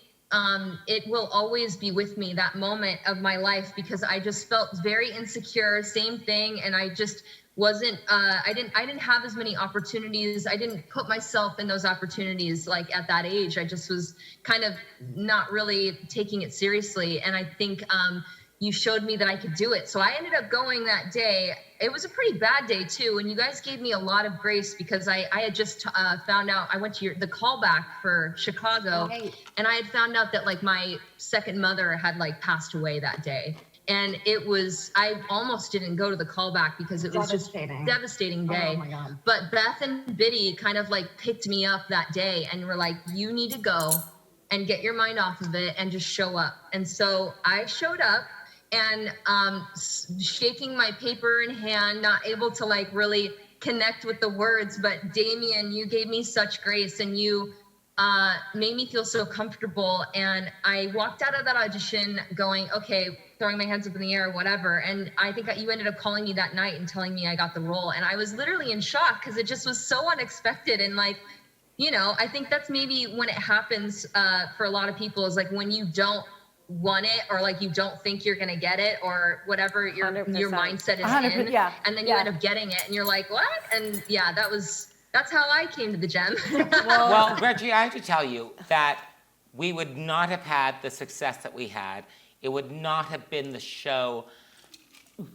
it will always be with me, that moment of my life, because I just felt very insecure, same thing. And I just wasn't, I didn't have as many opportunities. I didn't put myself in those opportunities like at that age. I just was kind of not really taking it seriously. And I think, you showed me that I could do it. So I ended up going that day. It was a pretty bad day too. And you guys gave me a lot of grace because I had just found out, I went to the callback for Chicago. Right. And I had found out that like my second mother had like passed away that day. And I almost didn't go to the callback because it was just a devastating day. Oh my God. But Beth and Biddy kind of like picked me up that day and were like, you need to go and get your mind off of it and just show up. And so I showed up. And shaking my paper in hand, not able to like really connect with the words, but Damien, you gave me such grace and you made me feel so comfortable. And I walked out of that audition going, okay, throwing my hands up in the air, whatever. And I think you ended up calling me that night and telling me I got the role. And I was literally in shock because it just was so unexpected. And like, you know, I think that's maybe when it happens for a lot of people is like when you don't want it or like you don't think you're gonna get it or whatever your mindset is in, and then you end up getting it and you're like, what? And yeah, that's how I came to the gem. Well, Gretchen, I have to tell you that we would not have had the success that we had. It would not have been the show.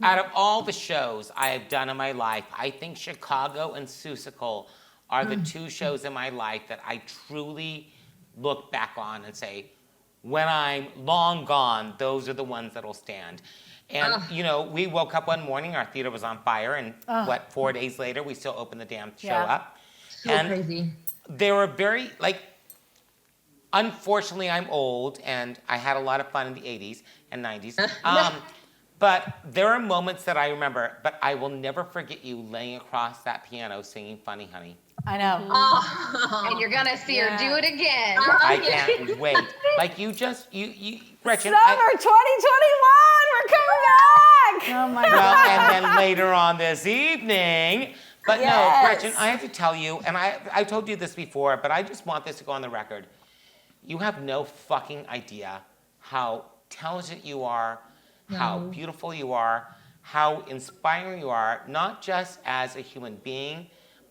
Out of all the shows I have done in my life, I think Chicago and Seussical are the two shows in my life that I truly look back on and say, when I'm long gone, those are the ones that'll stand. And, you know, we woke up one morning, our theater was on fire, and 4 days later, we still opened the damn show up. So crazy. They were very, like, unfortunately, I'm old, and I had a lot of fun in the 80s and 90s. But there are moments that I remember, but I will never forget you laying across that piano singing Funny Honey. I know. Oh. And you're going to see her do it again. I can't wait. Like you Gretchen. Summer 2021, we're coming back. Oh my God. Well, and then later on this evening, but no, Gretchen, I have to tell you, and I told you this before, but I just want this to go on the record. You have no fucking idea how talented you are, how beautiful you are, how inspiring you are, not just as a human being,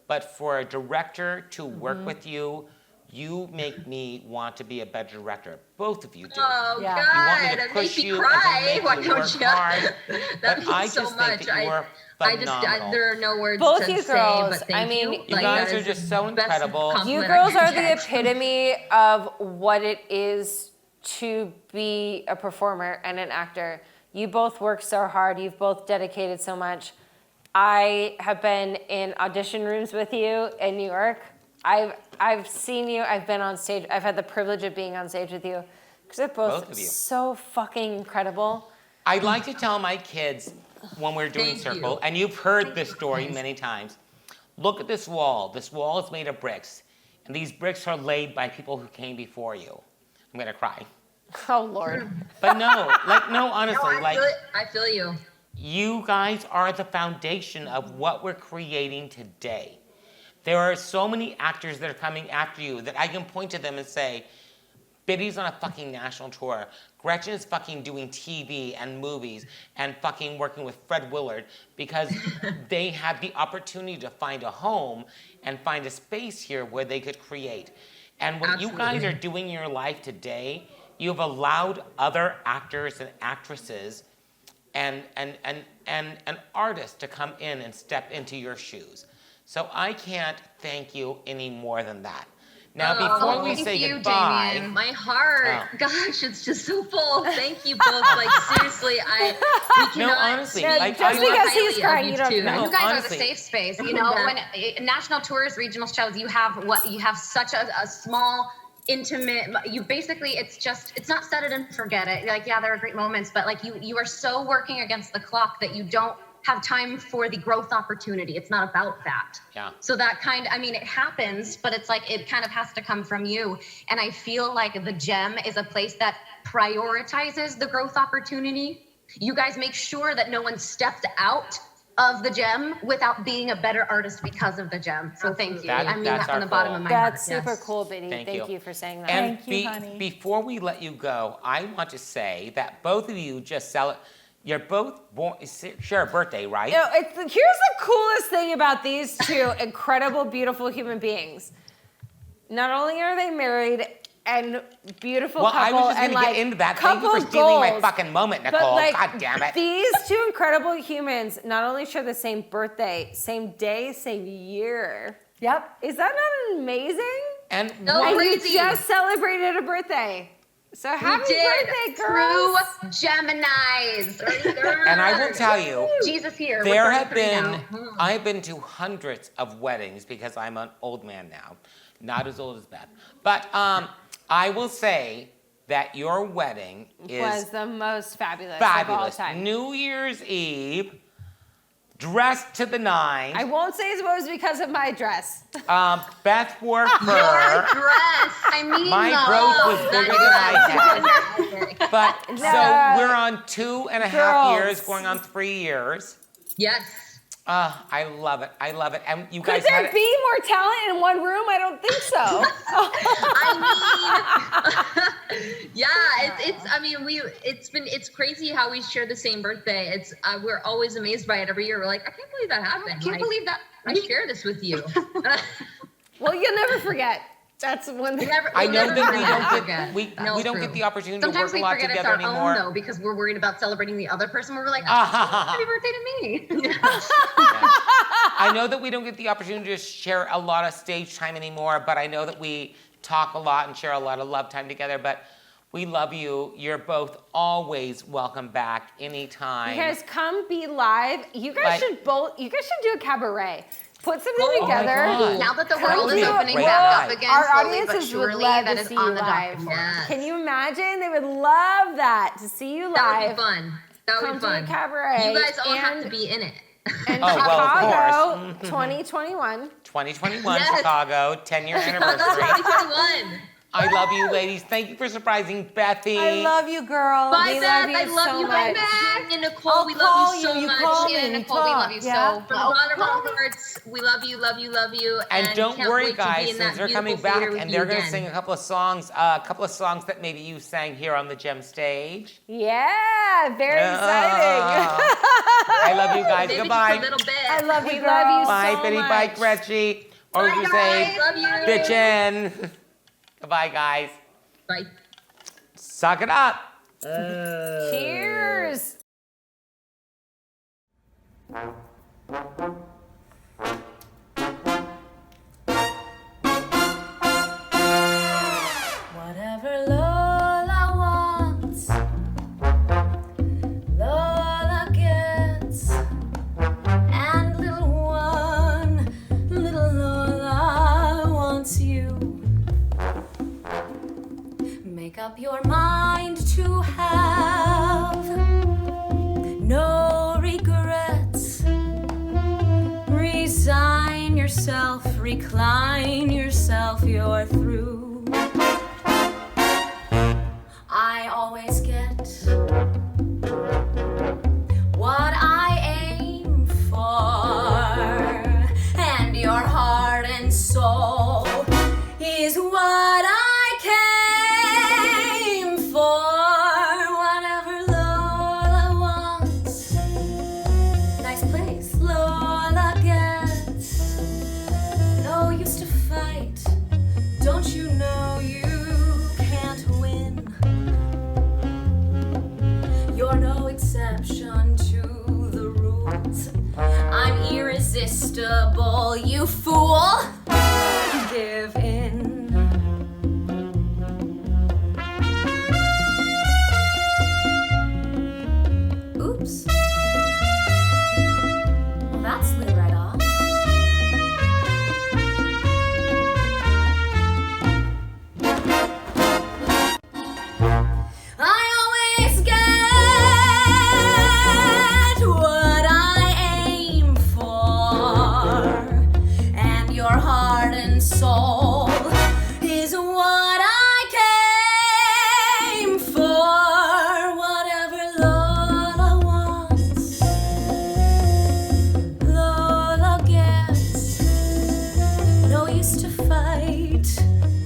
but for a director to work with you. You make me want to be a better director. Both of you do. Oh, You want God, me to that push made me you cry. and to Why make you don't work you? hard. That But I means so just much. think that you are phenomenal. There are no words Both to you say, girls, but thank I mean, you. You Like, guys that are is just so the best incredible. You compliment I girls could are the get. epitome of what it is to be a performer and an actor. You both work so hard. You've both dedicated so much. I have been in audition rooms with you in New York. I've seen you. I've been on stage. I've had the privilege of being on stage with you because they're both of you. so fucking incredible. I like to tell my kids when we're doing Thank Circle, you. and you've heard this story many times. Look at this wall. This wall is made of bricks, and these bricks are laid by people who came before you. I'm gonna cry. Oh Lord. But no, honestly, I feel you. You guys are the foundation of what we're creating today. There are so many actors that are coming after you that I can point to them and say, Biddy's on a fucking national tour. Gretchen is fucking doing TV and movies and fucking working with Fred Willard because they had the opportunity to find a home and find a space here where they could create. And what you guys are doing in your life today, you've allowed other actors and actresses and artists to come in and step into your shoes. So I can't thank you any more than that. Now, before we say goodbye, Damien. My heart, gosh, it's just so full. Thank you both. Like seriously, we cannot. honestly, Yeah, like, just I because want- he's crying, you don't two. know. You guys honestly. are the safe space. You know, when national tours, regional shows, you have such a small, intimate. You basically, it's not set it and forget it. Like, yeah, there are great moments, but like you are so working against the clock that you don't have time for the growth opportunity. It's not about that. Yeah. So that it happens, but it's like it kind of has to come from you. And I feel like the Gem is a place that prioritizes the growth opportunity. You guys make sure that no one steps out of the gem without being a better artist because of the gem. So thank you. I mean that That's from the our bottom goal. of my That's heart. super Yes. cool, Biddy. Thank Thank you. you for saying that. And Thank you, honey. before we let you go, I want to say that both of you you're both born, share a birthday, right? No, here's the coolest thing about these two incredible, beautiful human beings. Not only are they married and beautiful Well, couple, I was just and going to like get into that. Thank you for couple stealing my goals, fucking moment, but, Nicole. like, God damn it. These two incredible humans not only share the same birthday, same day, same year. Yep. Is that not amazing? And No, And crazy. you just celebrated a birthday. So happy birthday, girls. True Geminis. And I will tell you, Jesus here. there We're have 33 been, now. I've been to hundreds of weddings because I'm an old man now. Not as old as Beth. But I will say that your wedding Was is the most fabulous, fabulous. of all time. New Year's Eve, dressed to the nines. I won't say it was because of my dress. Beth wore Your fur. dress. I mean, My no. growth was bigger than I had. But No. so we're on 2.5 Girls. years, going on 3 years. Yes. I love it. I love it. And you Could guys there had be more talent in one room? I don't think so. Yeah, it's crazy how we share the same birthday. It's we're always amazed by it every year. We're like, I can't believe that happened. I can't believe that. I share this with you. Well, you'll never forget. That's one thing. I know never that we forget. don't get we don't true. get the opportunity Sometimes to we work a lot forget it's together our anymore. own though because we're worried about celebrating the other person. We're like, happy birthday to me. I know that we don't get the opportunity to share a lot of stage time anymore, but I know that we talk a lot and share a lot of love time together. But we love you. You're both always welcome back anytime. You guys come be live. You guys should do a cabaret. Put something Oh my together. God. Now that the Come world is do- opening Great back night. up again, Our slowly but audiences would surely, love that to is see on you the live. docket. Yes. Can you imagine? They would love that, to see you That would live. be fun. That would Come be to a fun. cabaret. You guys all have and- to be in it. And Oh, well, of Chicago, course. 2021. 2021 Yes. Chicago 10-year anniversary. 2021. I love you, ladies. Thank you for surprising Bethy. I love you, girl. Bye, We Beth. love you I love so you. much. Bye, Beth. And Nicole, I'll we call love you so you. You much. call me. Yeah, we Nicole, we talk, love you yeah? so From the bottom of our hearts, we love you, love you, love you. And don't can't worry, wait to be guys, in since that they're coming beautiful theater back with and you they're going to again. sing a couple of songs that maybe you sang here on the Gem stage. Yeah, very Ah. exciting. I love you guys. Maybe Goodbye. just a little bit. I love you, We girl. love you Bye, so Betty. much. Bye, Gretchen. Or Bye, you guys. say, Love you. Gretchen. Goodbye, guys. Bye. Suck it up. Cheers. Whatever Lola wants, Lola gets. And little Lola wants you. Make up your mind to have no regrets. Resign yourself, recline yourself, you're through. I always get what I aim for, and your heart and soul is what I came for. Whatever Lola wants, nice place Lola gets. No use to fight, don't you know you can't win? You're no exception to the rules. I'm irresistible, you fool. Give in. Oops. Well, that slid right off. I always get what I aim for, and your heart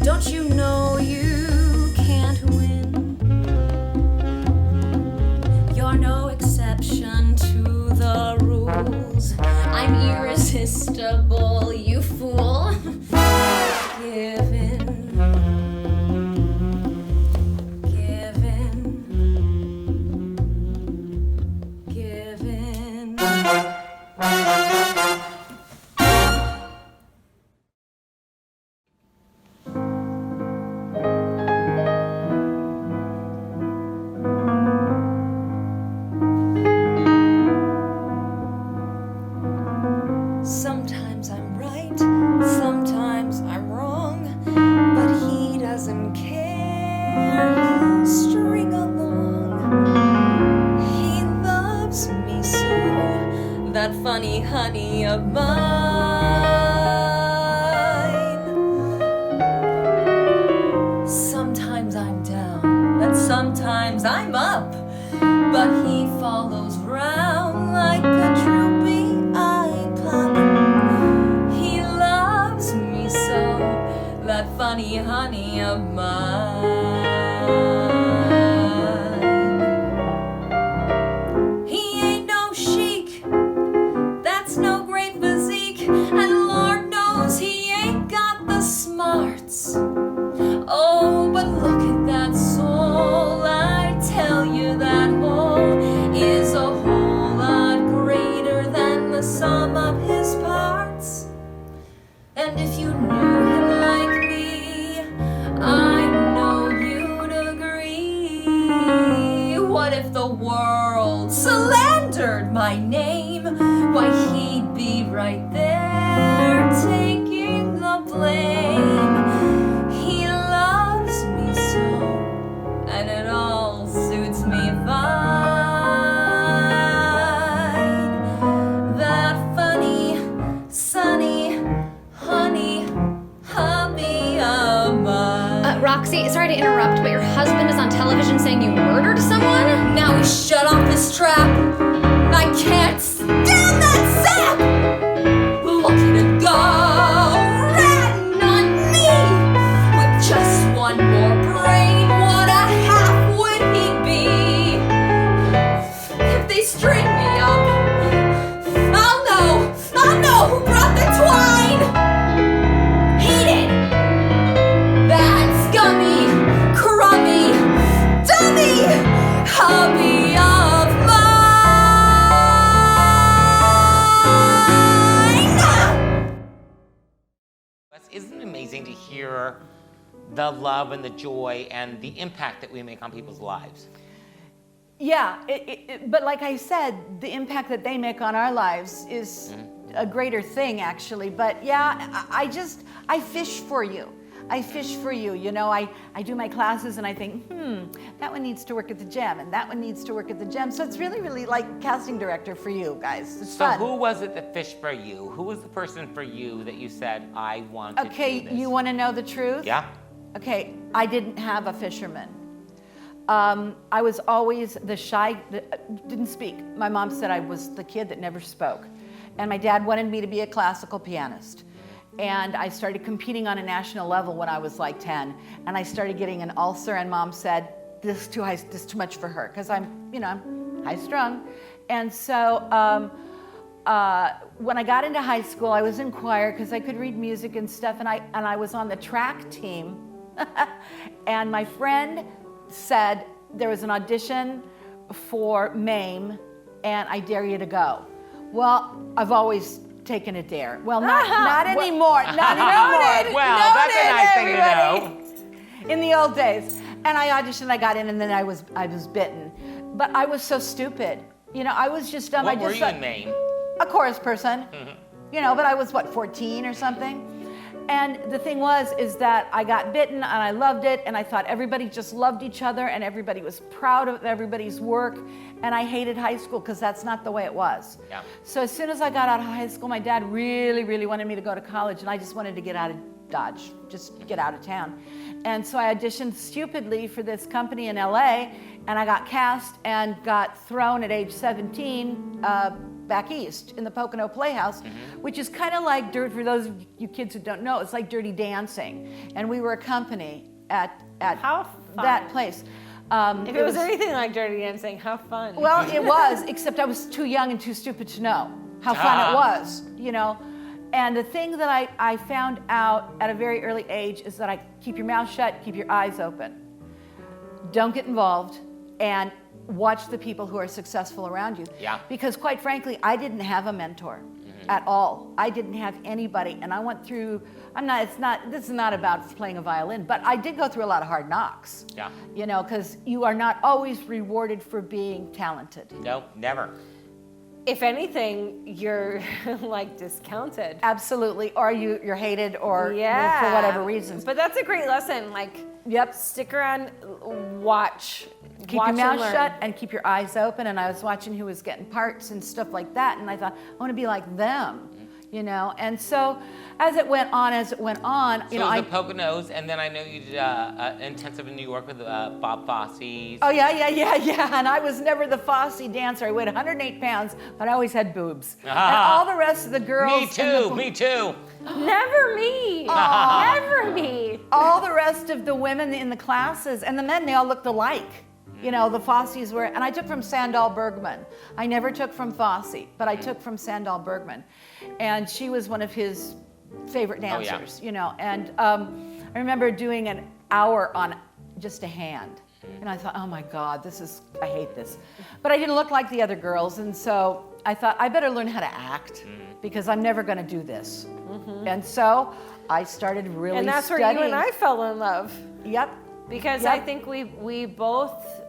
Don't you know you can't win? You're no exception to the rules. I'm irresistible, you fool. Give in. Give in. Give in. Sometimes I'm right, sometimes I'm wrong, but he doesn't care. He'll string along. He loves me so, that funny honey of mine. Sometimes I'm down, and sometimes I'm up, but he follows round like a droopy-eyed pup. He loves me so, that funny honey of mine. He ain't no chic, that's no great physique, and Lord knows he ain't got the smarts. Oh, but look at that soul, I tell you that hole is a whole lot greater than the sum of his parts. And if you knew him like me, I know you'd agree. What if the world slandered my name? Why, he'd be right there taking the blame. He loves me so, and it all suits me fine. That funny, sunny, honey, hubby of mine. Roxy, sorry to interrupt, but your husband is on television saying you murdered someone? Now we shut off this trap. I can't stand that sap. Look at him go, ratting on me. With just one more brain, what a half would he be? If they string me up, I'll know who brought the twine. He did. That scummy, crummy, dummy hubby of mine. Isn't it amazing to hear the love and the joy and the impact that we make on people's lives? Yeah, but like I said, the impact that they make on our lives is a greater thing, actually. But yeah, I fish for you. I fish for you. You know, I do my classes and I think, that one needs to work at the gym and that one needs to work at the gym. So it's really, really like casting director for you guys. It's fun. So who was it that fished for you? Who was the person for you that you said, I want to do this? You want to know the truth? Yeah. Okay, I didn't have a fisherman. I was always the shy, didn't speak. My mom said I was the kid that never spoke. And my dad wanted me to be a classical pianist. And I started competing on a national level when I was like 10. And I started getting an ulcer, and Mom said, this is too high, this is too much for her, because I'm high strung. And so when I got into high school, I was in choir because I could read music and stuff, and I was on the track team. And my friend said there was an audition for MAME, and I dare you to go. Well, I've always taken a dare. Well, not anymore. Not anymore. Well, that's a nice thing to know. In the old days. And I auditioned, I got in, and then I was bitten. But I was so stupid. You know, I was just dumb. What were you in Maine? A chorus person. You know, but I was, 14 or something? And the thing is that I got bitten and I loved it, and I thought everybody just loved each other and everybody was proud of everybody's work, and I hated high school because that's not the way it was. Yeah. So as soon as I got out of high school, my dad really, really wanted me to go to college, and I just wanted to get out of Dodge, just get out of town. And so I auditioned stupidly for this company in LA, and I got cast and got thrown at age 17 back east in the Pocono Playhouse, which is kind of like for those of you kids who don't know, it's like Dirty Dancing. And we were a company at that place. If it was anything like Dirty Dancing, how fun. Well, it was, except I was too young and too stupid to know how fun it was, you know. And the thing that I found out at a very early age is that I keep your mouth shut, keep your eyes open. Don't get involved, and watch the people who are successful around you. Yeah. Because quite frankly, I didn't have a mentor at all. I didn't have anybody, and I went through, this is not about playing a violin, but I did go through a lot of hard knocks. Yeah. You know, because you are not always rewarded for being talented. No, never. If anything, you're like discounted. Absolutely, or you're hated, or for whatever reasons. But that's a great lesson. Like, stick around, watch. Keep your mouth shut and keep your eyes open. And I was watching who was getting parts and stuff like that, and I thought, I want to be like them, you know. And so, as it went on, you know, the Poconos, and then I know you did intensive in New York with Bob Fosse. Oh yeah. And I was never the Fosse dancer. I weighed 108 pounds, but I always had boobs. And all the rest of the girls. Me too. Never me. Never me. All the rest of the women in the classes and the men, they all looked alike. You know, the Fosses were, and I took from Sandahl Bergman. I never took from Fosse, but I took from Sandahl Bergman. And she was one of his favorite dancers, you know. And I remember doing an hour on just a hand. And I thought, oh my God, I hate this. But I didn't look like the other girls, and so I thought, I better learn how to act, because I'm never gonna do this. And so I started really And that's studying. where you and I fell in love. Yep. Because I think we both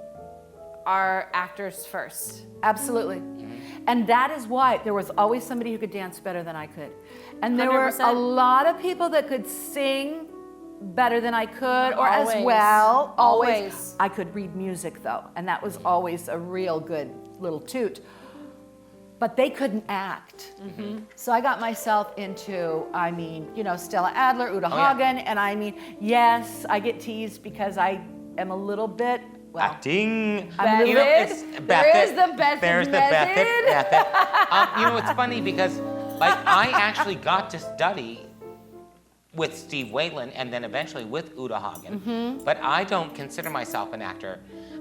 are actors first. Absolutely. And that is why there was always somebody who could dance better than I could. And there were 100%. a lot of people that could sing better than I could, or Always. as well. Always. I could read music though, and that was always a real good little toot. But they couldn't act. So I got myself into, you know, Stella Adler, Uta Hagen, and yes, I get teased because I am a little bit, acting. I'm a little bit. There is the Beth method. You know, it's funny because, like, I actually got to study with Steve Whalen and then eventually with Uta Hagen. But I don't consider myself an actor.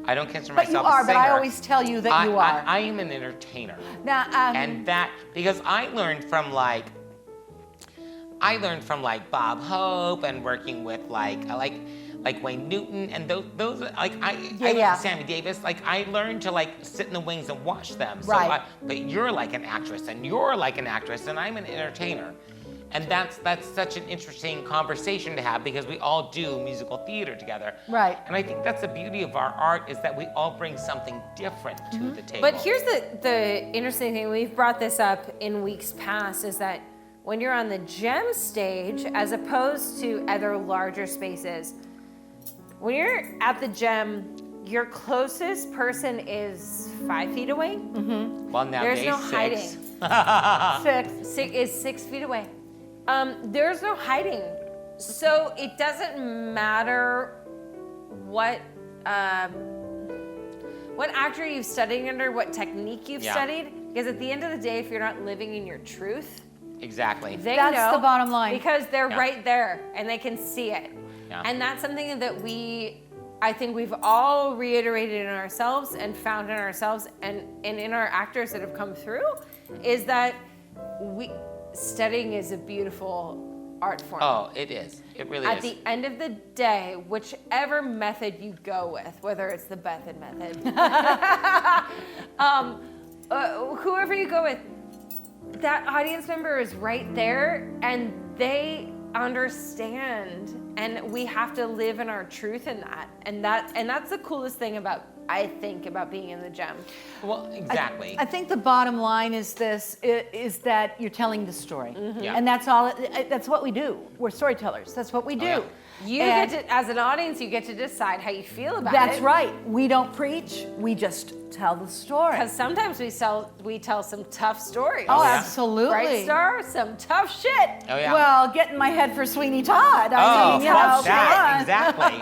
I don't consider myself a singer. But I always tell you that you are. I am an entertainer. Now, And that, because I learned from like Bob Hope and working with like Wayne Newton and those I like Sammy Davis. Like, I learned to like sit in the wings and watch them. So right. But you're like an actress, and you're like an actress, and I'm an entertainer. And that's such an interesting conversation to have, because we all do musical theater together. Right. And I think that's the beauty of our art, is that we all bring something different to the table. But here's the interesting thing, we've brought this up in weeks past, is that when you're on the gem stage, as opposed to other larger spaces, when you're at the gem, your closest person is 5 feet away. Well, nowadays, there's no 6. hiding. 6 feet away. There's no hiding. So it doesn't matter what actor you've studied under, what technique you've studied, because at the end of the day, if you're not living in your truth, exactly. That's the bottom line. Because they're right there and they can see it. Yeah. And that's something that I think we've all reiterated in ourselves and found in ourselves and in our actors that have come through, is that studying is a beautiful art form. Oh, it is. It really At is. the end of the day, whichever method you go with, whether it's the Beth method, whoever you go with, that audience member is right there and they understand, and we have to live in our truth in that. And that's the coolest thing about being in the gem. Well, exactly. I think the bottom line is that you're telling the story. Yeah. And that's all. That's what we do. We're storytellers. That's what we do. You get to, as an audience, you get to decide how you feel about it. That's right. We don't preach. We just tell the story. Because sometimes we tell some tough stories. Oh, absolutely. Bright Star, some tough shit. Oh, yeah. Well, get in my head for Sweeney Todd. I mean, you know, that, exactly.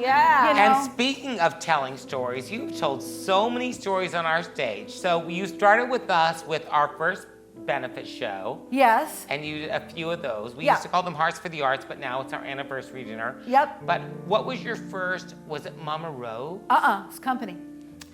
Yeah. You know? And speaking of telling stories, you've told so many stories on our stage. So you started with us with our first benefit show. Yes. And you did a few of those. We used to call them Hearts for the Arts, but now it's our anniversary dinner. Yep. But what was your first, was it Mama Rose? It's company.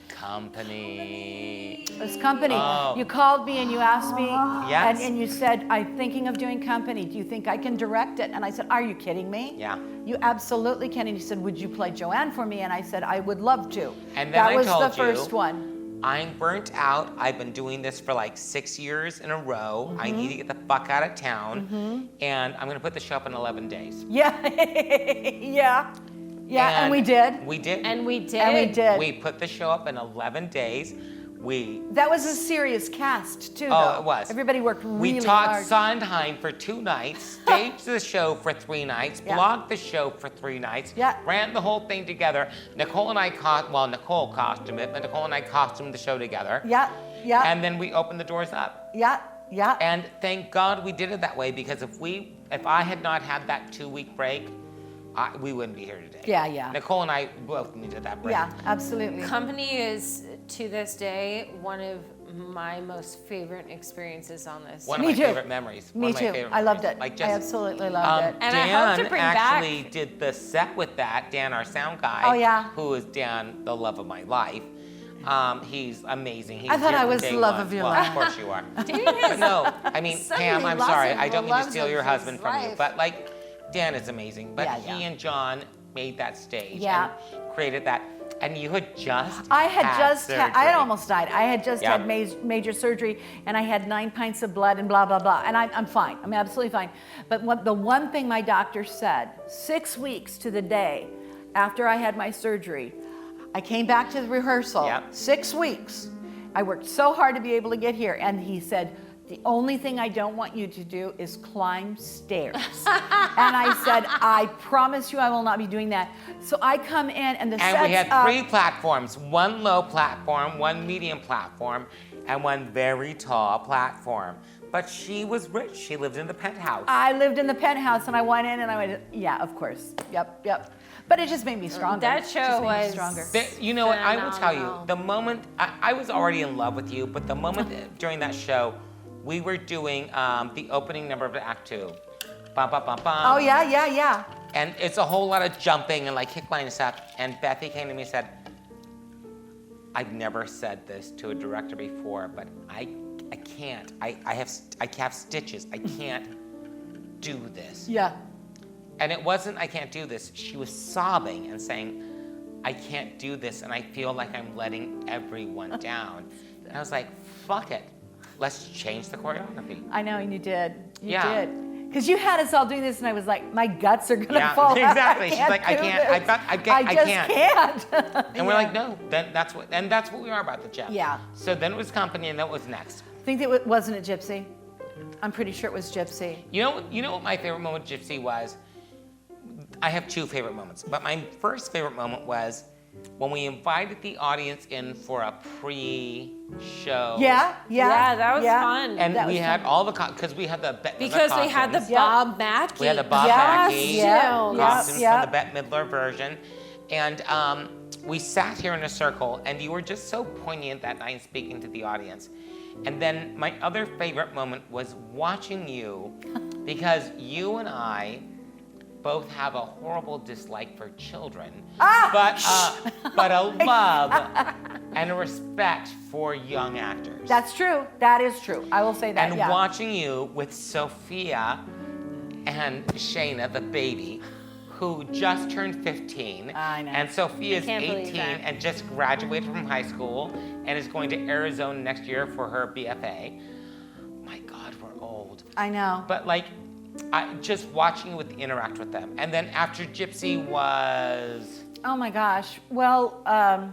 Company. It was company. Oh. You called me and you asked me, Yes. and you said, I'm thinking of doing company. Do you think I can direct it? And I said, are you kidding me? Yeah. You absolutely can. And you said, would you play Joanne for me? And I said, I would love to. And then that I was told the first one. I'm burnt out. I've been doing this for like 6 years in a row. I need to get the fuck out of town. And I'm going to put the show up in 11 days. Yeah. Yeah, and we did. We did. And we did. And we did. We put the show up in 11 days. That was a serious cast, too, Oh, though. it was. Everybody worked really We taught hard. Sondheim for 2 nights, staged the show for 3 nights, blogged the show for 3 nights, ran the whole thing together. Nicole and I Nicole costumed it, but Nicole and I costumed the show together. Yeah. And then we opened the doors up. Yeah. And thank God we did it that way, because if I had not had that 2-week break, we wouldn't be here today. Yeah. Nicole and I both needed that break. Yeah, absolutely. Company is, to this day, one of my most favorite experiences on this. One of my favorite memories. Me too. I loved it. Like I absolutely loved it. And Dan I hope to bring actually back. did the set with that. Dan, our sound guy. Oh, yeah. Who is Dan, the love of my life. He's amazing. He's I thought here I from was day the love one. of your Well, life. Of course you are. Dan But no, I mean, Pam, I'm sorry. I don't mean to loves steal your his husband from you, life. but like, Dan is amazing. But Yeah. he and John made that stage Yeah. and created that. And you had just I had surgery. almost died. I had just had major surgery, and I had 9 pints of blood and blah, blah, blah. And I'm fine. I'm absolutely fine. But the one thing my doctor said, 6 weeks to the day after I had my surgery, I came back to the rehearsal, 6 weeks. I worked so hard to be able to get here. And he said, the only thing I don't want you to do is climb stairs. And I said, I promise you I will not be doing that. So I come in and the set's And we had up. 3 platforms, 1 low platform, 1 medium platform, and 1 very tall platform. But she was rich. She lived in the penthouse. I lived in the penthouse, and I went in and I went, yeah, of course. Yep. But it just made me stronger. That It just show made me was stronger. You know what? I will tell you, phenomenal. the moment, I was already in love with you, but the moment during that show, we were doing the opening number of Act 2. Bum, bum, bum, bum. Oh, yeah. And it's a whole lot of jumping and like kick line and stuff. And Bethy came to me and said, I've never said this to a director before, but I can't. I have stitches. I can't do this. Yeah. And it wasn't I can't do this. She was sobbing and saying, I can't do this, and I feel like I'm letting everyone down. And I was like, fuck it. Let's change the choreography. I know, and you did. You Yeah. did. Because you had us all doing this, and I was like, my guts are going to fall out. Exactly. She's like, I do can't. this. I just can't. can't. And we're like, no. Then that's what we are about the Jeff. Yeah. So then it was Company, and then what was next? I think that wasn't it Gypsy? I'm pretty sure it was Gypsy. You know what my favorite moment with Gypsy was? I have 2 favorite moments, but my first favorite moment was when we invited the audience in for a pre-show. Yeah, that was fun. And That we was had fun. all the because we had the Because we had the costumes. Bob Mackey. We had the Bob Mackey costumes yeah. from the Bette Midler version. And we sat here in a circle, and you were just so poignant that night speaking to the audience. And then my other favorite moment was watching you, because you and I both have a horrible dislike for children, but a love and a respect for young actors. That's true. That is true. I will say that. And watching you with Sophia and Shayna, the baby, who just turned 15. I know. And Sophia's I can't believe 18 that. and just graduated from high school and is going to Arizona next year for her BFA. My God, we're old. I know. But like, just watching you interact with them. And then after Gypsy was... Oh my gosh. Well, I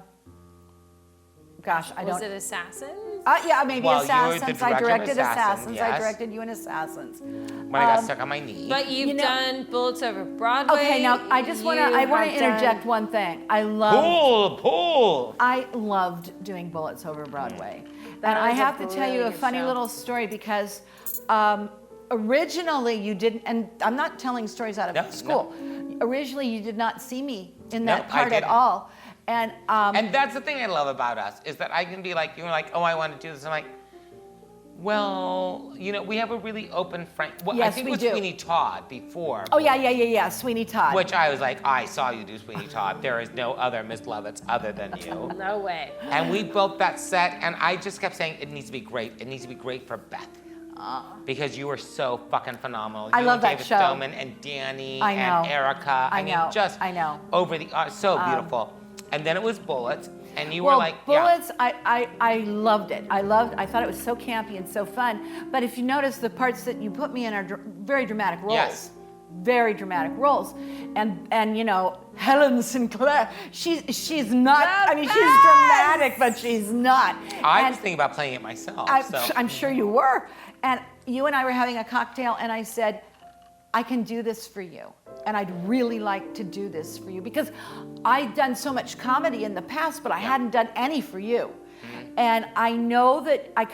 don't... Was it Assassins? Yeah, maybe Well, you were the Assassins. I director of directed Assassins, I yes. directed you in Assassins. When I got stuck on my knee. But you've done Bullets Over Broadway. Okay, now I want to interject one thing. I loved doing Bullets Over Broadway. And I have to tell you a funny little story because originally you didn't, and I'm not telling stories out of school. No. Originally you did not see me in that part at all. And that's the thing I love about us, is that I can be like, you're like, oh, I want to do this. I'm like, well, we have a really open, frank. Well, yes, I think it was Sweeney Todd before. Oh, yeah, Sweeney Todd. Which I was like, I saw you do Sweeney Todd. There is no other Miss Lovitz other than you. No way. And we built that set, and I just kept saying, it needs to be great. It needs to be great for Beth. Because you were so fucking phenomenal. I love that David show. Stoneman and Danny and Erica. I know. Over the so beautiful. And then it was Bullets, and you were like, Bullets, I loved it. I thought it was so campy and so fun. But if you notice, the parts that you put me in are very dramatic roles. Yes. Very dramatic roles. And Helen Sinclair, she's not, she's dramatic, but she's not. I was thinking about playing it myself. I'm sure you were. And you and I were having a cocktail, and I said, I can do this for you. And I'd really like to do this for you because I'd done so much comedy in the past, but I hadn't done any for you. And I know that I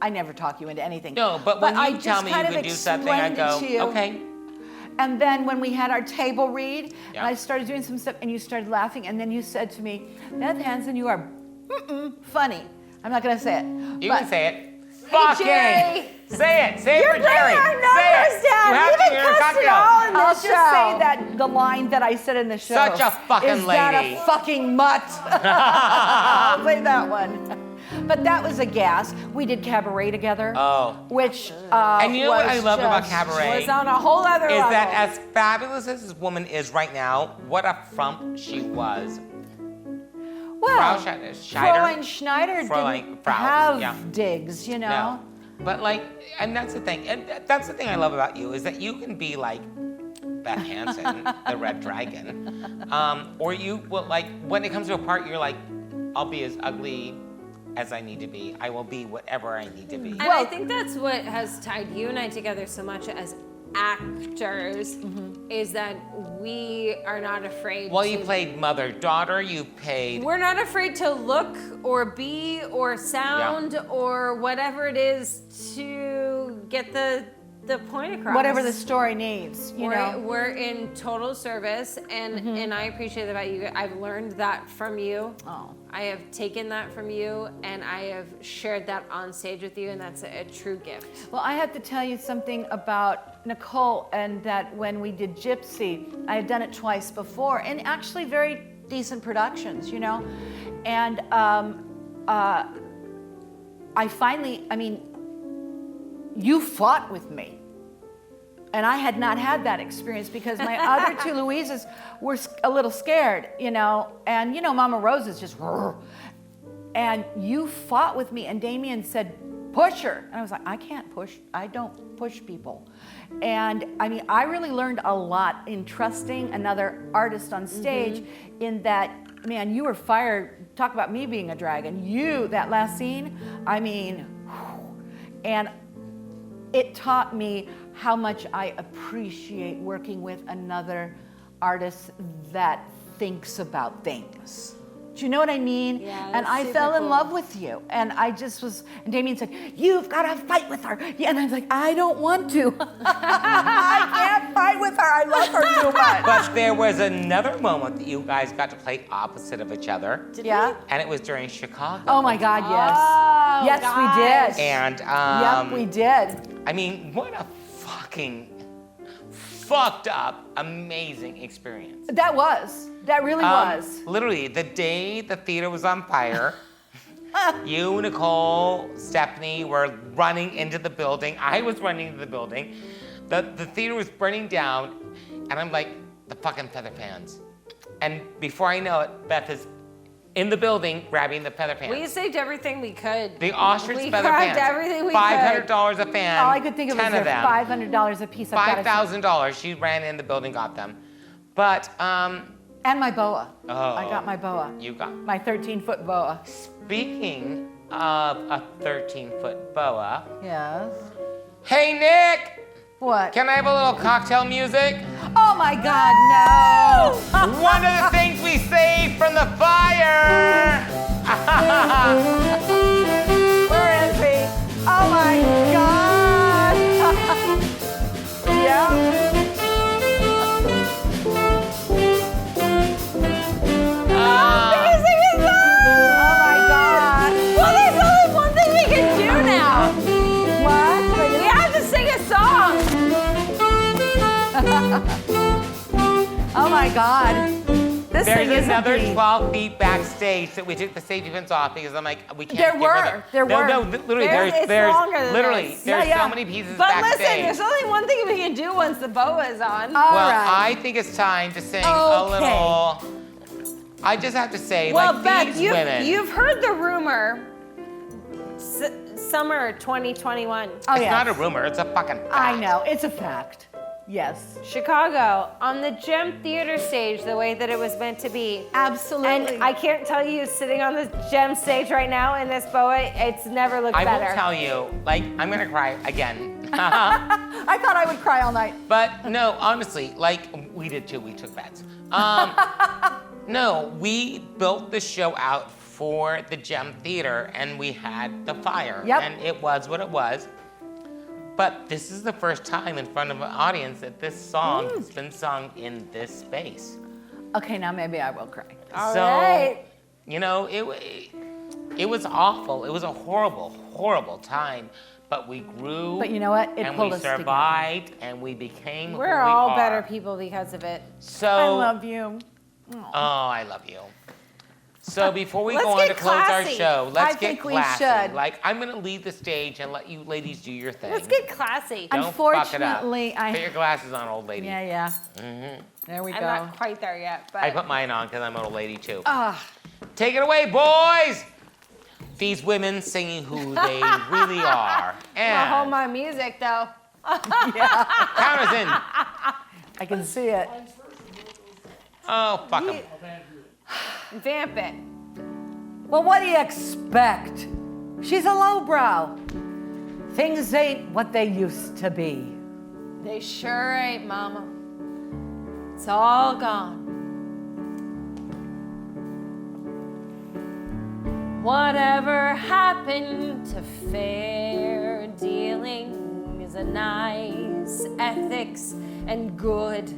never talk you into anything. No, but when you tell me you can do something, I go, okay. And then when we had our table read, and I started doing some stuff, and you started laughing, and then you said to me, Beth Hansen, you are funny. I'm not going to say it. You can say it. Fucking. Say it. Say it for Jerry. You're bringing our numbers down. You have to in your cocktail. I'll just say that the line that I said in the show. Such a fucking is lady. That a fucking mutt? I'll say that one. But that was a gas. We did Cabaret together. Oh. Which and you know what I love about Cabaret? Was on a whole other level. Is that as fabulous as this woman is right now, what a frump she was. Well, Fräulein Schneider didn't have digs, No. But and that's the thing. And that's the thing I love about you, is that you can be like Beth Hansen, the Red Dragon. Or you will, when it comes to a part, you're like, I'll be as ugly as I need to be. I will be whatever I need to be. And I think that's what has tied you and I together so much as actors, is that we are not afraid you played mother-daughter, we're not afraid to look or be or sound or whatever it is to get the point across. Whatever the story needs, you know. We're in total service, and I appreciate that about you. I've learned that from you. Oh. I have taken that from you, and I have shared that on stage with you, and that's a true gift. Well, I have to tell you something about Nicole, and that when we did Gypsy, I had done it twice before, and actually very decent productions, And I finally, you fought with me. And I had not had that experience because my other two Louises were a little scared, And, Mama Rose is just, and you fought with me. And Damien said, push her. And I was like, I can't push. I don't push people. And I really learned a lot in trusting another artist on stage in that, man, you were fired. Talk about me being a dragon. That last scene, and it taught me how much I appreciate working with another artist that thinks about things. Do you know what I mean? Yeah, and I fell in love with you. And I just was, and Damien said, you've got to fight with her. Yeah, and I was like, I don't want to. I can't fight with her. I love her too much. But there was another moment that you guys got to play opposite of each other. Did we? And it was during Chicago. Oh my God, yes. Yes, we did. And, yep, we did. What a fucking fucked up, amazing experience. That really was. Literally, the day the theater was on fire, you, Nicole, Stephanie were running into the building. I was running into the building. The theater was burning down, and I'm like, the fucking feather fans. And before I know it, Beth is in the building grabbing the feather fans. We saved everything we could. The ostrich feather fans. We grabbed everything we could. $500 a fan. All I could think of was $500 a piece. $5,000. She ran in the building, got them. But, and my boa. I got my boa. You got. My 13-foot boa. Speaking of a 13-foot boa. Yes. Hey, Nick! What? Can I have a little cocktail music? Oh my God, no! One of the things we saved from the fire! Where is he? Oh my God! Yeah. Amazing is that? Oh my God! Well, there's only one thing we can do now. What? We have to sing a song. Oh my God! This There's thing is another a beat. 12 feet backstage that we took the safety fence off because I'm like, we can't There give were. her the- There no, were. No, literally, It's there's longer than literally, this. there's Yeah, so yeah. many pieces But backstage. listen, there's only one thing we can do once the boa's on. All Well, right. I think it's time to sing a Okay. little. I just have to say, Well, like Beth, these women. you've heard the rumor. Summer 2021. Oh it's yes. not a rumor. It's a fucking fact. I know. It's a fact. Yes. Chicago, on the Gem Theater stage, the way that it was meant to be. Absolutely. And I can't tell you, sitting on the Gem stage right now in this boa, it's never looked I better. will tell you, like, I'm gonna cry again. I thought I would cry all night. But no, honestly, like we did too. We took bets. No, we built the show out for the Gem Theater, and we had the fire, Yep. and it was what it was. But this is the first time in front of an audience that this song has been sung in this space. Okay, now maybe I will cry. All so, right. you know, it was awful. It was a horrible, horrible time. But we grew. But you know what? It and pulled we us together. survived, and we became who We're we all are. better people because of it. So, I love you. oh, I love you. So before we Let's go on to get close our classy. show, let's I get think we classy. should. Like, I'm gonna leave the stage and let you ladies do your thing. Let's get classy. Don't fuck it up. Unfortunately, Put your glasses on, old lady. Yeah, yeah. There we I'm go. not quite there yet, but I put mine on because I'm an old lady too. Ah, Take it away, boys! These women singing who they really are. I'll hold And my music though. count us in. I can see it. Oh, fuck 'em. Vamp it. Well, what do you expect? She's a lowbrow. Things ain't what they used to be. They sure ain't, Mama. It's all gone. Whatever happened to fair dealings and nice ethics and good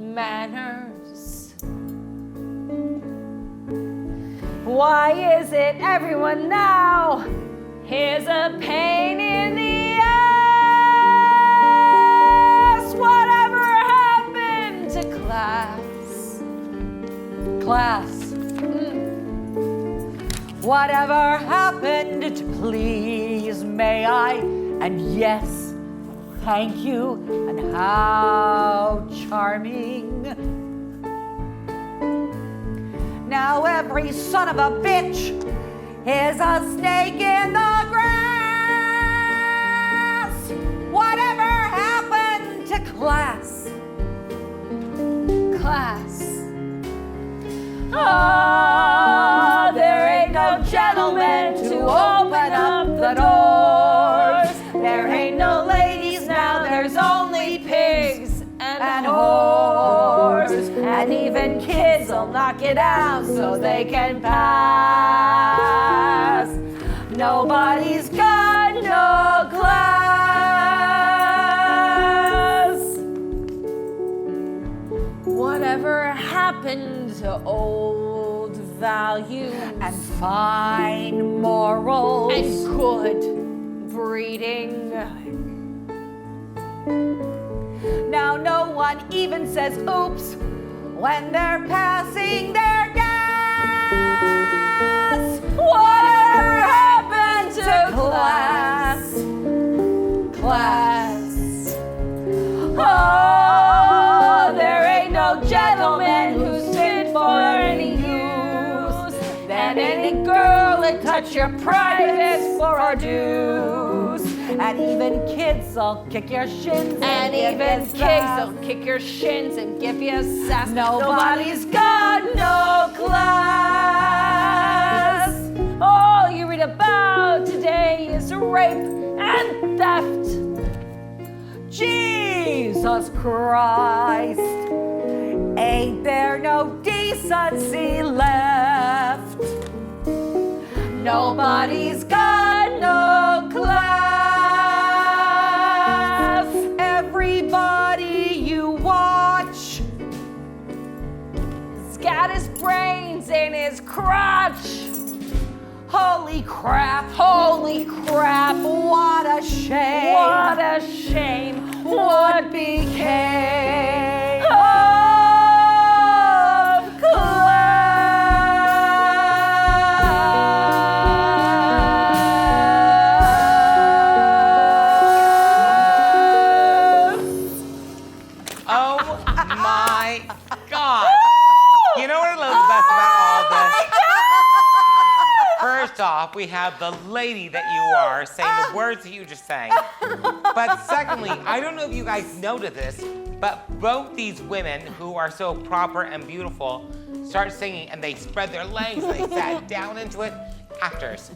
manners? Why is it everyone now is a pain in the ass? Whatever happened to class? Class. Whatever happened to please, may I? And yes, thank you, and how charming. Now every son of a bitch is a snake in the grass. Whatever happened to class? Class. Ah, there ain't no gentlemen to open up the doors. There ain't no ladies now, there's only pigs and whores. And even kids will knock it out so they can pass. Nobody's got no class. Whatever happened to old values And fine morals. and good breeding? Now no one even says oops when they're passing their gas. Whatever happened to class? Class. Oh, there ain't no gentleman who's fit for any use. And any girl that touch your privates for our dues. And even kids will kick your shins. And give even you kids sass. will kick your shins and give you sass. Nobody's got no class. Oh, you read about rape, and theft. Jesus Christ, ain't there no decency left? Nobody's got no class. Everybody you watch has got his brains in his crotch. Holy crap, what a shame. What a shame. What became of class? Oh my God. You know what I love the best about all this? First off, we have the lady that you are saying the words that you just sang. But secondly, I don't know if you guys noticed this, but both these women who are so proper and beautiful start singing and they spread their legs and they sat down into it. Actors,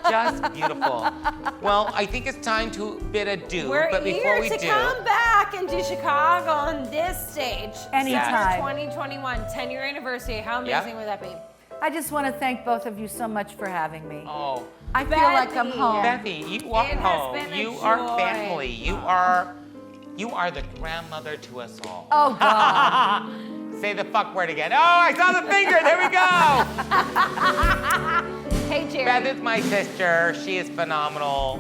just beautiful. Well, I think it's time to bid adieu. We're but before eager we to do, come back and do Chicago on this stage. Anytime. 2021, 10-year anniversary. How amazing would that be? I just want to thank both of you so much for having me. oh, I feel like I'm home. Bethy, you are It has home. been a You are joy. family. You are the grandmother to us all. Oh, God. Say the fuck word again. Oh, I saw the finger. There we go. Hey, Jerry. Beth is my sister. She is phenomenal.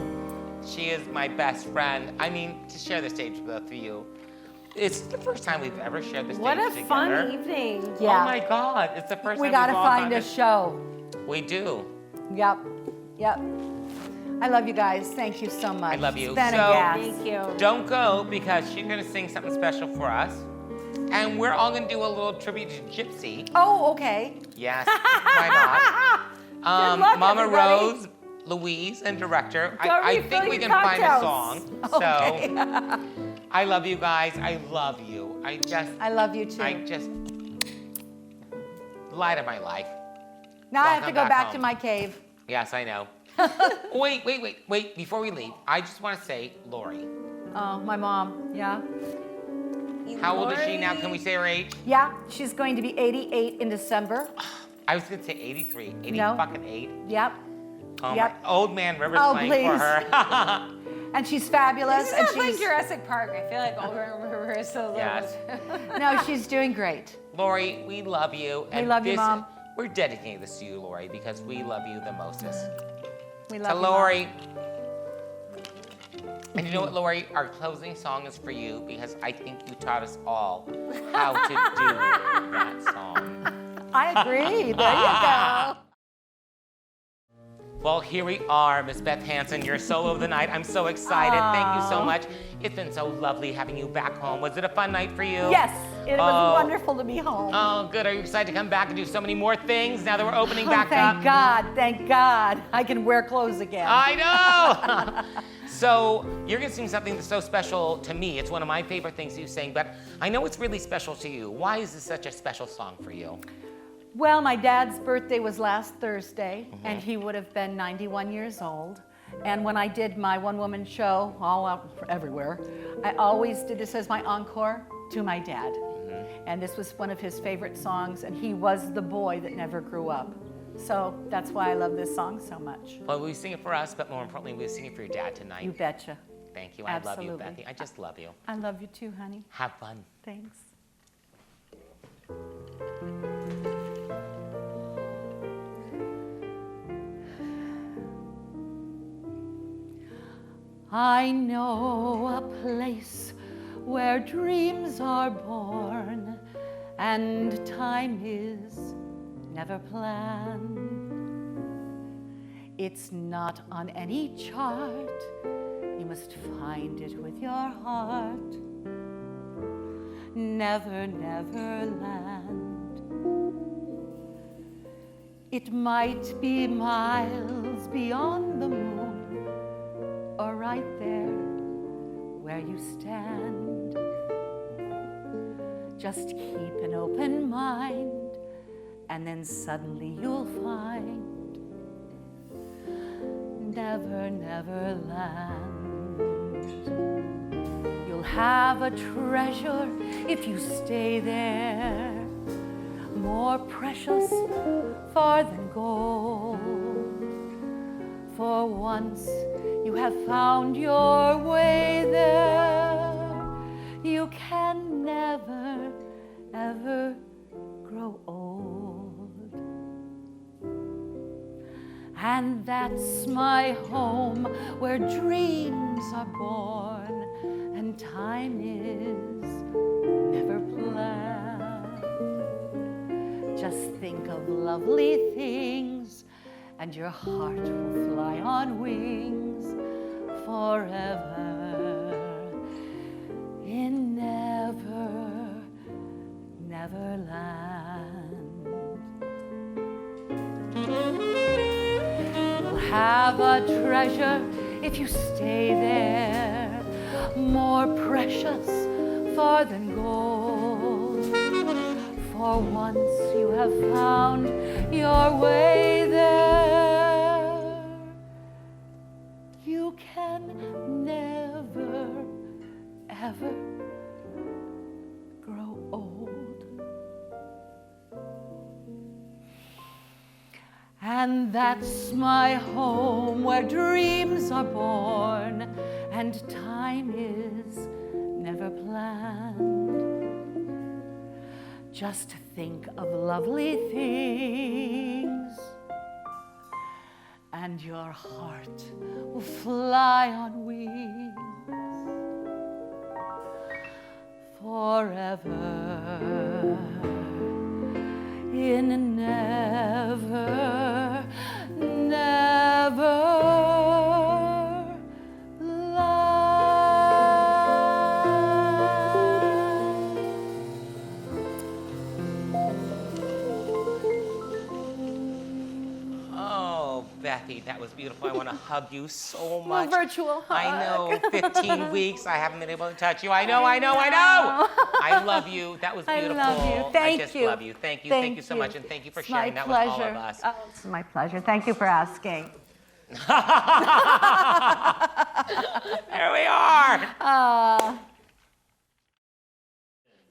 She is my best friend. I mean, to share the stage with both of you. It's the first time we've ever shared the stage What a together. fun evening. Yeah. Oh my God, it's the first We time gotta we've all find a gotten show. We do. Yep. I love you guys. Thank you so much. I love you. It's been a So- gas. Thank you. Don't go because she's gonna sing something special for us. And we're all gonna do a little tribute to Gypsy. Oh, okay. Yes, why not? Good luck, Mama everybody. Rose, Louise, and director. Go I refill think we your can find a cocktails. song. So I love you guys. I love you. I love you too. Light of my life. Now I have to Welcome go back back to home. my cave. Yes, I know. Wait. Before we leave, I just want to say, Lori. Oh, my mom. Yeah. How old is she now? Can we say her age? Yeah, she's going to be 88 in December. I was gonna say 83. 80 No. fucking 8. Yep. Oh Yep. my. Old man River's Oh, playing for please. her. And she's fabulous. This And is like she's Jurassic Park. I feel like Older River is so Yes. no, she's doing great. Lori, we love you. We love you, this- Mom. We're dedicating this to you, Lori, because we love you the mostest. We love To you, Mom. Lori. And you know what, Lori? Our closing song is for you because I think you taught us all how to do that song. I agree. There you go. Well, here we are, Miss Beth Hansen, your solo of the night. I'm so excited. Thank you so much. It's been so lovely having you back home. Was it a fun night for you? Yes, it was Oh. wonderful to be home. Oh, good. Are you excited to come back and do so many more things now that we're opening back Thank up? God, thank God. I can wear clothes again. I know! So, you're gonna sing something that's so special to me. It's one of my favorite things you sing, but I know it's really special to you. Why is this such a special song for you? Well, my dad's birthday was last Thursday, and he would have been 91 years old. And when I did my one-woman show all out everywhere, I always did this as my encore to my dad. And this was one of his favorite songs, and he was the boy that never grew up. So that's why I love this song so much. Well, we sing it for us, but more importantly, we sing it for your dad tonight. You betcha. Thank you. I love you, Absolutely. Bethy. I just love you. I love you too, honey. Have fun. Thanks. I know a place where dreams are born and time is never planned. It's not on any chart, you must find it with your heart. Never, never land. It might be miles beyond the moon, or right there where you stand. Just keep an open mind, and then suddenly you'll find. never, never land. You'll have a treasure if you stay there, more precious far than gold. For once you have found your way there, you can never, ever grow old. And that's my home where dreams are born and time is never planned. Just think of lovely things and your heart will fly on wings forever in never, never land. You'll have a treasure if you stay there, more precious far than gold. For once you have found your way there, you can never, ever grow old. And that's my home where dreams are born and time is never planned. Just think of lovely things and your heart will fly on wings forever in never, never Bethy, that was beautiful. I want to hug you so much. Virtual hug. I know, 15 weeks, I haven't been able to touch you. I know. I love you. That was beautiful. I love you. Thank I just you. love you. Thank you so much, and thank you for sharing that with all of us. Oh, it's my pleasure. Thank you for asking. There we are.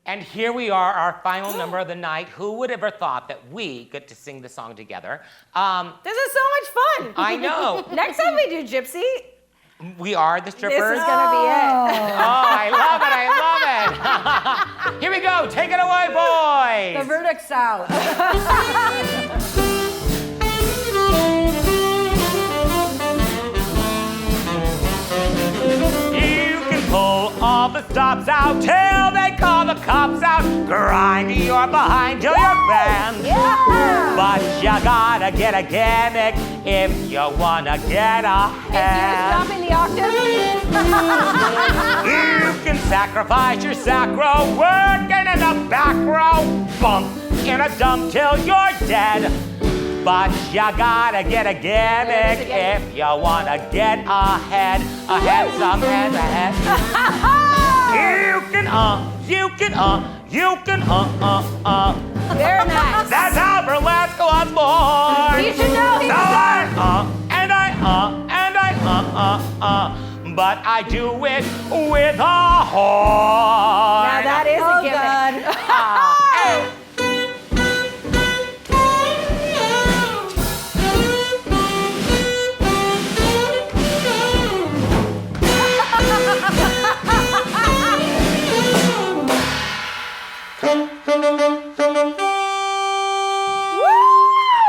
And here we are, our final number of the night. Who would ever thought that we get to sing the song together? This is so much fun. I know. Next time we do Gypsy, we are the strippers. this is gonna be it. Oh, I love it. Here we go. Take it away, boys. The verdict's out. Pull all the stops out till they call the cops out. Grind your behind till you're banned. Yeah. But you gotta get a gimmick if you wanna get ahead. If you're stopping the octave. You can sacrifice your sacro, working in the back row. Bump in a dump till you're dead. But you gotta get a gimmick if you wanna get ahead. Ahead, some heads ahead. You can. Very nice. That's how burlesque was born. You should know he's So but I do it with a horn. Now that is a gimmick. Hey.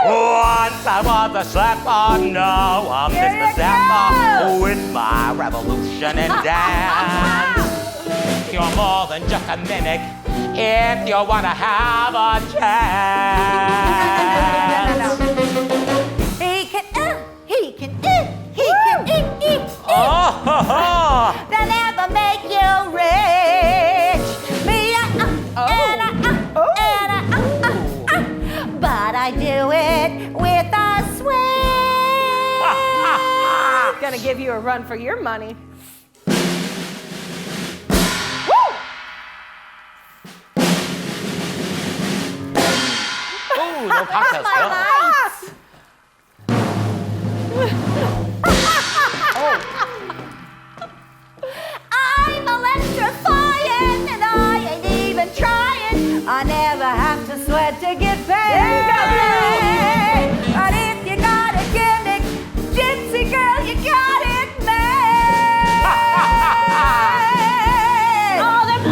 Once I was a slapper, now I'm Mr. Zapper with my revolution and dance. You're more than just a mimic if you want to have a chance. He can. Oh, They'll never make you rich. But I do it with a swing. Gonna give you a run for your money. ooh, no cocktails. My lights. to sweat to get paid. But if you got a gimmick, gypsy girl, you got it made. All them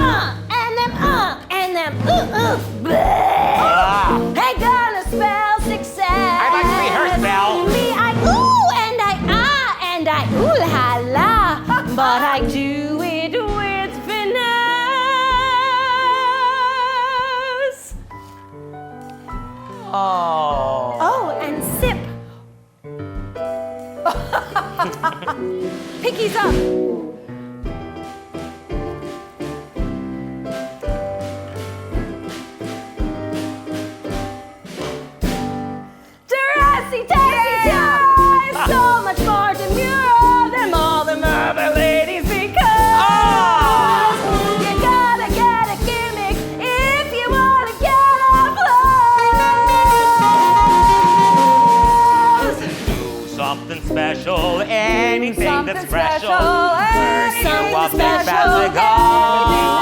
and them bleh. Ain't gonna spell success. I'd like to rehearse, Belle. Me, I ooh and I and I ooh la la. But I do it with finesse. Oh. Oh, and sip. Pickies up. Dressy, tasty, so much more demure than all the other ladies because you gotta get a gimmick if you wanna get applause. Do something special, anything Something that's special. special, Turn you anything a big special, fancy anything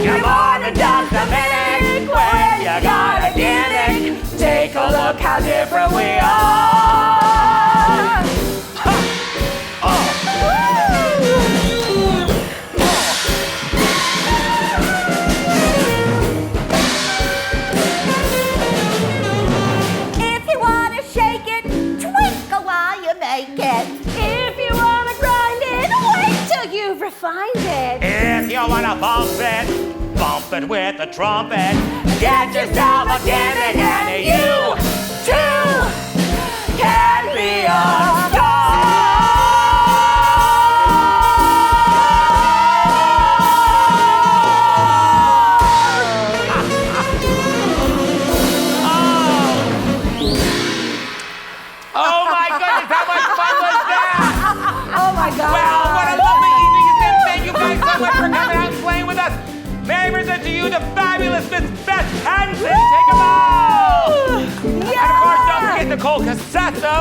You're more than just a minute when you got a gimmick. Take a look how different we are. If you wanna shake it, twinkle while you make it. If you wanna grind it, wait till you've refined it. If you wanna bump it with a trumpet. Get yourself a gimmick and you too can be a Oh my goodness, how much fun was that? Oh my God. Well, what a lovely evening it's been. Thank you guys so much for coming out and playing with us. May I present to you the fabulous Miss Beth Hansen. Take them all. Yeah. And of course, don't forget Nicole Cassasso.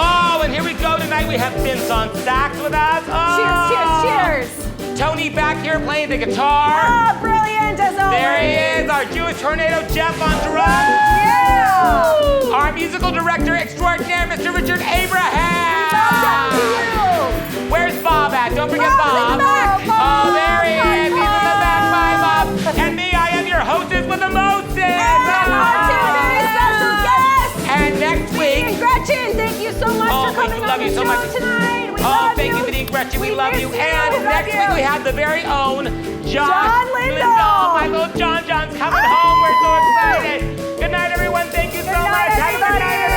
Oh, and here we go tonight. We have Vince on sax with us. Cheers, cheers, cheers. Tony back here playing the guitar. Oh, brilliant as always. There he is, our Jewish tornado Jeff on drums. Yeah. Our musical director extraordinaire, Mr. Richard Abraham. Welcome to you. Where's Bob at? Don't forget Bob. Oh, there he is. He's in the back. Bye, Bob. And me, I am your hostess with the mostest. And our two very special guests. And next week. And Gretchen, thank you so much for coming on the show tonight. We love thank you, Brittany, Gretchen. We love you. And next week we have the very own John Lindahl. My little John's coming home. We're so excited. Good night, everyone. Thank you so much. Have a good night,